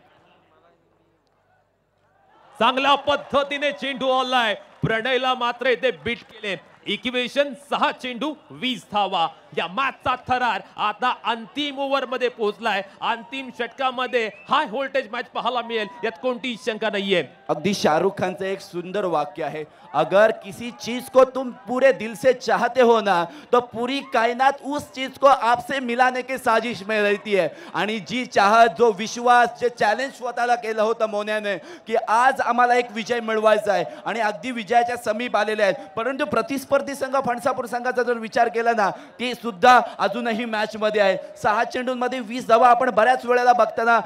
Speaker 3: चांगल्या पद्धतीने चेंडू आलाय, प्रणयला मात्र इथे बीट केले. इक्वेशन 6 चेंडू 20 धावा. या मॅचचा थरार आता अंतिम ओव्हर मध्ये पोहोचलाय. अंतिम षटकामध्ये हाय व्होल्टेज मॅच पाहायला मिळेल यात कोणतीही शंका नाहीये.
Speaker 4: अगदी शाहरुख खानचं एक सुंदर वाक्य आहे, अगर किसी चीज को तुम पूरे दिल से चाहते हो ना तो पूरी कायनात उस चीज को आपसे मिलाने की साजिश में रहती है. आणि जी चाहत, जो विश्वास, जे चॅलेंज स्वतःला केलं होतं मोन्याने की आज आम्हाला एक विजय मिळवायचा आहे आणि अगदी विजयाच्या समीप आलेले आहेत. परंतु प्रतिस्पर्धी संघ फणसापूर संघाचा जर विचार केला ना, ती सुद्धा अजूनही मॅच मध्ये आहे. 6 चेंडूंमध्ये 20 धावा आपण बऱ्याच वेळेला बघताना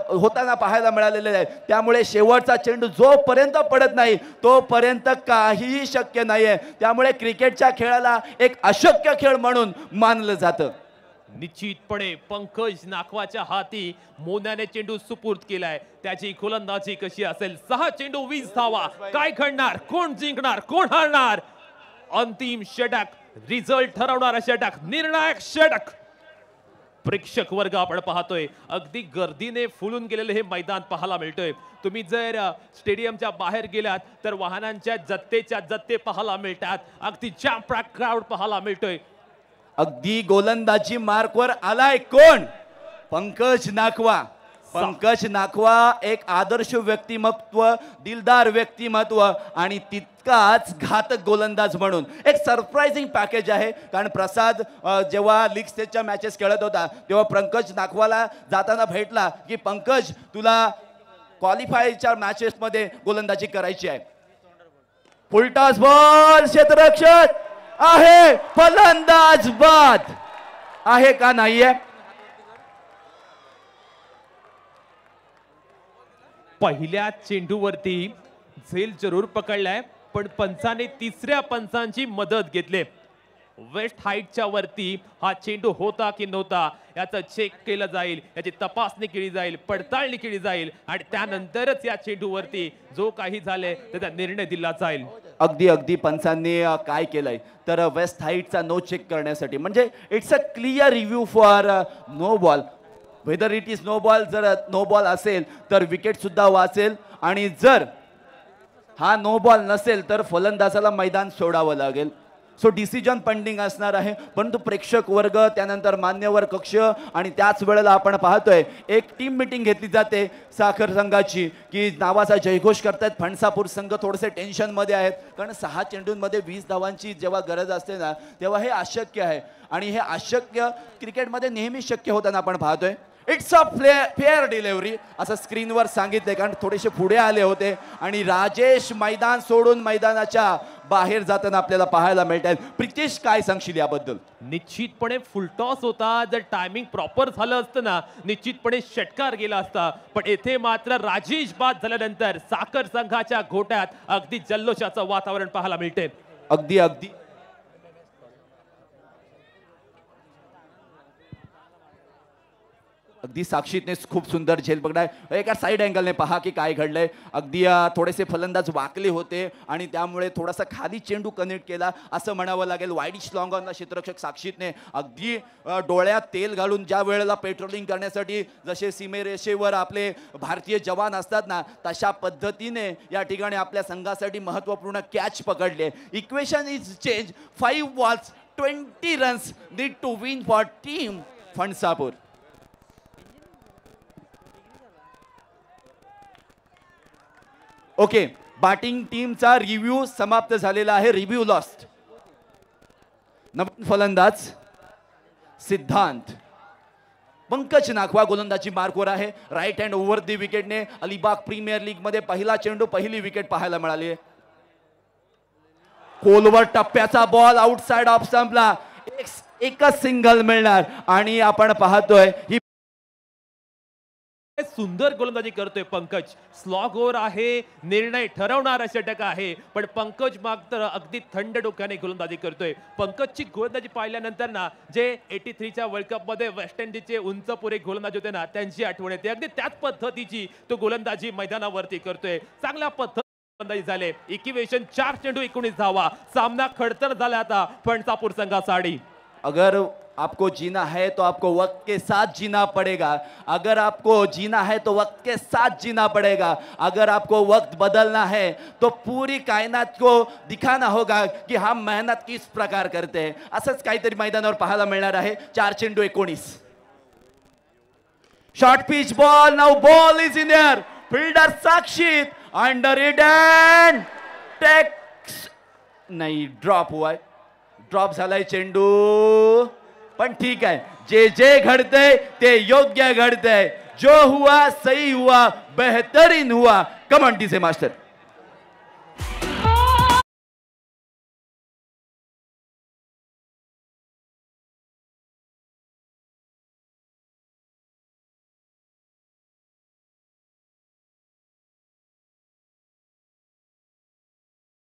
Speaker 4: होताना पाहायला मिळालेले आहे. त्यामुळे शेवटचा चेंडू जोपर्यंत पडत नाही तोपर्यंत काहीही शक्य नाहीये. त्यामुळे क्रिकेटच्या खेळाला एक अशक्य खेळ म्हणून मानलं जातं.
Speaker 3: निश्चितपणे पंकज नाखवाच्या हाती मोन्याने चेंडू सुपूर्द केलाय. त्याची गोलंदाजी कशी असेल? 6 चेंडू 20 धावा. काय घडणार? कोण जिंकणार कोण हारणार? अंतिम षटक, रिझल्ट ठरवणारा षटक, निर्णायक षटक. प्रेक्षक वर्ग आपण पाहतोय, अगदी गर्दीने फुलून गेलेले हे मैदान पाहायला मिळतोय. तुम्ही जर स्टेडियमच्या बाहेर गेलात तर वाहनांच्या जत्तेच्या जत्ते पाहायला मिळतात. अगदी जॅम पॅक क्राउड पाहायला मिळतोय.
Speaker 4: अगदी गोलंदाजी मार्कवर आलाय कोण? पंकज नाखवा. पंकज नाखवा एक आदर्श व्यक्तिमत्व, दिलदार व्यक्तिमत्व आणि तितकाच घातक गोलंदाज म्हणून एक सरप्राइझिंग पॅकेज आहे. कारण प्रसाद जेव्हा लीग स्टेजच्या मॅचेस खेळत होता तेव्हा पंकज नाखवाला जाताना भेटला की पंकज तुला क्वालिफायच्या मॅचेस मध्ये गोलंदाजी करायची आहे. फुलटॉस बॉल, क्षेत्ररक्षक आहे, फलंदाज बाद आहे का नाहीये?
Speaker 3: पहिल्या चेंडूवरती झेल जरूर पकडलाय, पण पंचाने तिसऱ्या पंचांची मदत घेतली. वेस्ट हाईटच्या वरती हा चेंडू होता की नव्हता याचं चेक केलं जाईल, याची तपासणी केली जाईल, पडताळणी केली जाईल आणि त्यानंतरच या चेंडूवरती जो काही झाले त्याचा निर्णय दिला जाईल.
Speaker 4: अगदी पंचांनी काय केलंय तर वेस्ट हाईटचा नो चेक करण्यासाठी, म्हणजे it's a clear review for no ball. Whether it is no ball, जर नो बॉल असेल तर विकेट सुद्धा वाचेल आणि जर हा नो बॉल नसेल तर फलंदाजाला मैदान सोडावं लागेल. सो डिसिजन पेंडिंग असणार आहे. परंतु प्रेक्षक वर्ग, त्यानंतर मान्यवर कक्ष आणि त्याच वेळेला आपण पाहतोय एक टीम मीटिंग घेतली जाते साखर संघाची की नावाचा जयघोष करतायत. फणसापूर संघ थोडेसे टेन्शन मध्ये आहेत कारण 6 चेंडूंमध्ये 20 धावांची जेव्हा गरज असते ना तेव्हा हे अशक्य आहे आणि हे अशक्य क्रिकेटमध्ये नेहमी शक्य होताना आपण पाहतोय. इट्स अ फेअर डिलिव्हरी असं स्क्रीनवर सांगितलंय कारण थोडेसे पुढे आले होते आणि राजेश मैदान सोडून मैदानाच्या बाहेर जाताना आपल्याला पाहायला मिळत आहे. प्रितेश काय सांगशील याबद्दल?
Speaker 3: निश्चितपणे फुलटॉस होता, जर टायमिंग प्रॉपर झालं असतं ना निश्चितपणे षटकार गेला असता. पण येथे मात्र राजेश बाद झाल्यानंतर साखर संघाच्या घोट्यात अगदी जल्लोषाचं वातावरण पाहायला मिळते.
Speaker 4: अगदी साक्षीने खूप सुंदर झेल पकडाय. एका साईड अँगलने पहा की काय घडलंय. अगदी थोडेसे फलंदाज वाकले होते आणि त्यामुळे थोडासा खाली चेंडू कनेक्ट केला असं म्हणावं लागेल. वाईडिश लॉंग ऑनला क्षेत्ररक्षक साक्षीने अगदी डोळ्यात तेल घालून ज्या वेळेला पेट्रोलिंग करण्यासाठी जसे सीमेरेषेवर आपले भारतीय जवान असतात ना तशा पद्धतीने या ठिकाणी आपल्या संघासाठी महत्त्वपूर्ण कॅच पकडले. Equation is change. 5 balls 20 runs need to win for team Phansapur. Okay, batting टीमचा रिव्ह्यू समाप्त झालेला आहे. Review lost. नवीन फलंदाज सिद्धांत. पंकज नाखवा गोलंदाजी मार्कवर आहे. राईट हँड ओव्हर दी विकेटने अलिबाग प्रीमियर लीग मध्ये पहिला चेंडू, पहिली विकेट पाहायला मिळाली आहे. खोलवर टप्प्याचा बॉल आउटसाइड ऑफ स्टंपला. एकच सिंगल मिळणार आणि आपण पाहतोय ही
Speaker 3: सुंदर गोलंदाजी करतोय पंकज. स्लॉग ओव्हर आहे, निर्णय ठरवणारा षटक आहे, पण पंकज मात्र अगदी थंड डोक्याने गोलंदाजी करतोय. पंकजची गोलंदाजी पाहिल्यानंतर ना जे 83च्या वर्ल्ड कप मध्ये वेस्ट इंडिजचे उंच पुरे गोलंदाज होते ना त्यांची आठवण येते. अगदी त्याच पद्धतीची तो गोलंदाजी मैदानावरती करतोय. चांगल्या गोलंदाजी झाले. इक्वेशन 4 चेंडू 19 धावा. सामना खडतर झाला आता फणसापूर संघासाठी.
Speaker 4: अगर आपको जीना है तो आपको वक्त के साथ जीना पड़ेगा. अगर आपको जीना है तो वक्त के साथ जीना पड़ेगा. अगर आपको वक्त बदलना है तो पूरी कायनात को दिखाना होगा कि हम मेहनत किस प्रकार करते हैं. असंच काहीतरी मैदानावर पाहायला मिळणार आहे. 4 चेंडू 19. Short pitch ball. Now ball is in air. Fielder Sakshit under it and takes नाही, ड्रॉप हुआ. ड्रॉप झालाय चेंडू. पण ठीक आहे, जे जे घडतंय ते योग्य घडतंय. जो हुआ सही हुआ, बेहतरीन हुआ. Come on DJ master.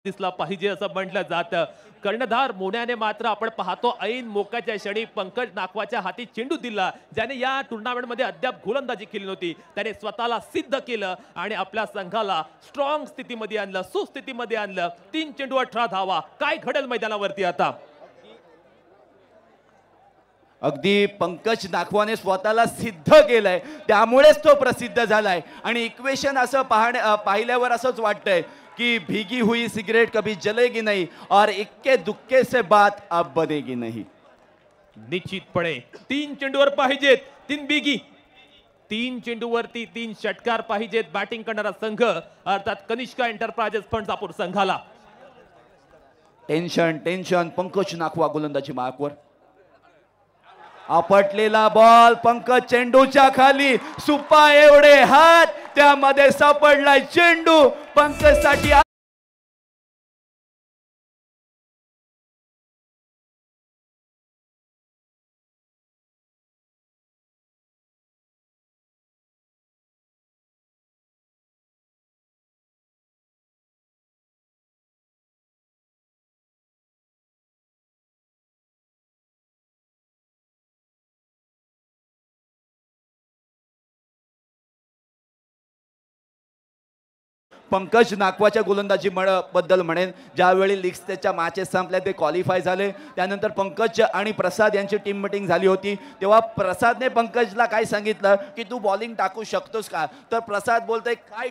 Speaker 3: दिसला पाहिजे असं म्हटलं जातं. कर्णधार मोन्याने मात्र आपण पाहतो ऐन मोकाच्या क्षणी पंकज नाकवाच्या हाती चेंडू दिला, ज्याने या टुर्नामेंटमध्ये अद्याप गोलंदाजी केली नव्हती. त्याने स्वतःला सिद्ध केलं आणि आपल्या संघाला स्ट्रॉंग स्थितीमध्ये आणलं, सुस्थितीमध्ये आणलं. 3 चेंडू 18 धावा. काय घडेल मैदानावरती आता?
Speaker 4: अगदी पंकज नाखवाने स्वतःला सिद्ध केलंय, त्यामुळेच तो प्रसिद्ध झालाय. आणि इक्वेशन असं पाहिल्यावर असंच वाटतंय कि भीगी हुई सिगरेट कभी जलेगी नहीं और इक्के दुक्के से बात अब बनेगी नहीं.
Speaker 3: निश्चितपणे 3 चेंडूवर पाहिजेत 3 बिगी. 3 चेंडूवरती 3 षटकार पाहिजेत बॅटिंग करणारा संघ अर्थात कनिष्का एंटरप्राइजेस फणसापूर संघाला.
Speaker 4: Tension tension. पंकज नाखवा गोलंदाजी मार्कवर. आपटलेला बॉल. पंकज चेंडूच्या खाली. सुप्पा एवढे हात, त्यामध्ये सापडलाय चेंडू. पंकज साठी पंकज नाकवाच्या गोलंदाजी बद्दल म्हणेन. ज्यावेळी लीग्स त्याच्या मॅचेस संपल्या ते क्वालिफाय झाले, त्यानंतर पंकज आणि प्रसाद यांची टीम मीटिंग झाली होती. तेव्हा प्रसादने पंकजला काय सांगितलं की तू बॉलिंग टाकू शकतोस का. तर प्रसाद बोलतोय काय.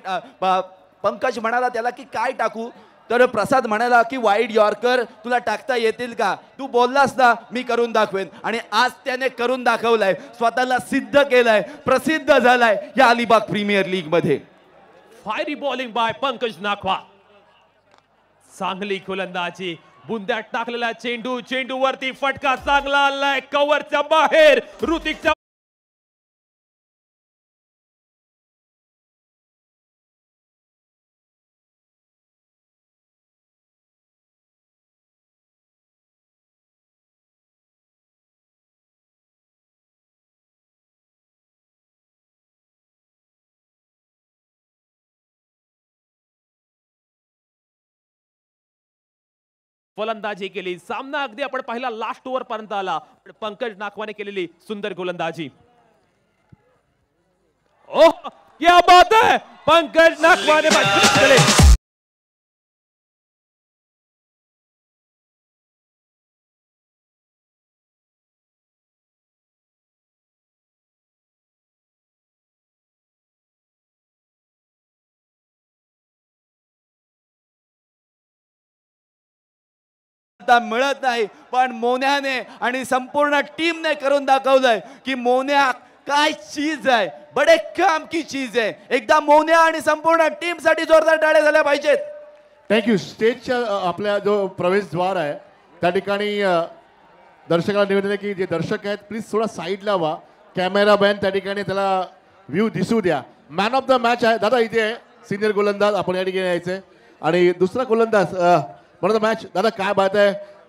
Speaker 4: पंकज म्हणाला त्याला की काय टाकू. तर प्रसाद म्हणाला की वाईड यॉर्कर तुला टाकता येतील का. तू बोललास ना मी करून दाखवेन. आणि आज त्याने करून दाखवलाय, स्वतःला सिद्ध केलंय, प्रसिद्ध झालाय या अलिबाग प्रीमियर लीग मध्ये.
Speaker 3: Fiery bowling by Pankaj Nakhwa. चांगली गोलंदाजी. बुंद्यात टाकलेला चेंडू. चेंडूवरती फटका चांगला आलाय कव्हरच्या बाहेर. ऋतिकच्या फलंदाजी केली. सामना अगदी आपण पाहिला लास्ट ओव्हर पर्यंत आला. पंकज नाखवाने केलेली सुंदर गोलंदाजी. ओह क्या बात है. पंकज नाखवाने केले.
Speaker 4: मिळत नाही, पण मोन्याने आणि संपूर्ण टीमने करून दाखवलंय की मोन्या काय चीज आहे. बडे काम की चीज आहे. एकदा मोन्या आणि संपूर्ण टीम साठी जोरदार टाळ्या झाल्या पाहिजेत.
Speaker 1: थँक्यू. स्टेजच्या आपल्या जो प्रवेशद्वार आहे त्या ठिकाणी दर्शकाला निवेदन आहे की जे दर्शक आहेत प्लीज थोडा साईडला व्हा. कॅमेरा मॅन त्या ठिकाणी त्याला व्ह्यू दिसू द्या. मॅन ऑफ द मॅच आहे दादा इथे आहे. सिनियर गोलंदाज आपण या ठिकाणी यायचे आणि दुसरा गोलंदाज मॅन ऑफ द मॅच. दादा काय बात आहे.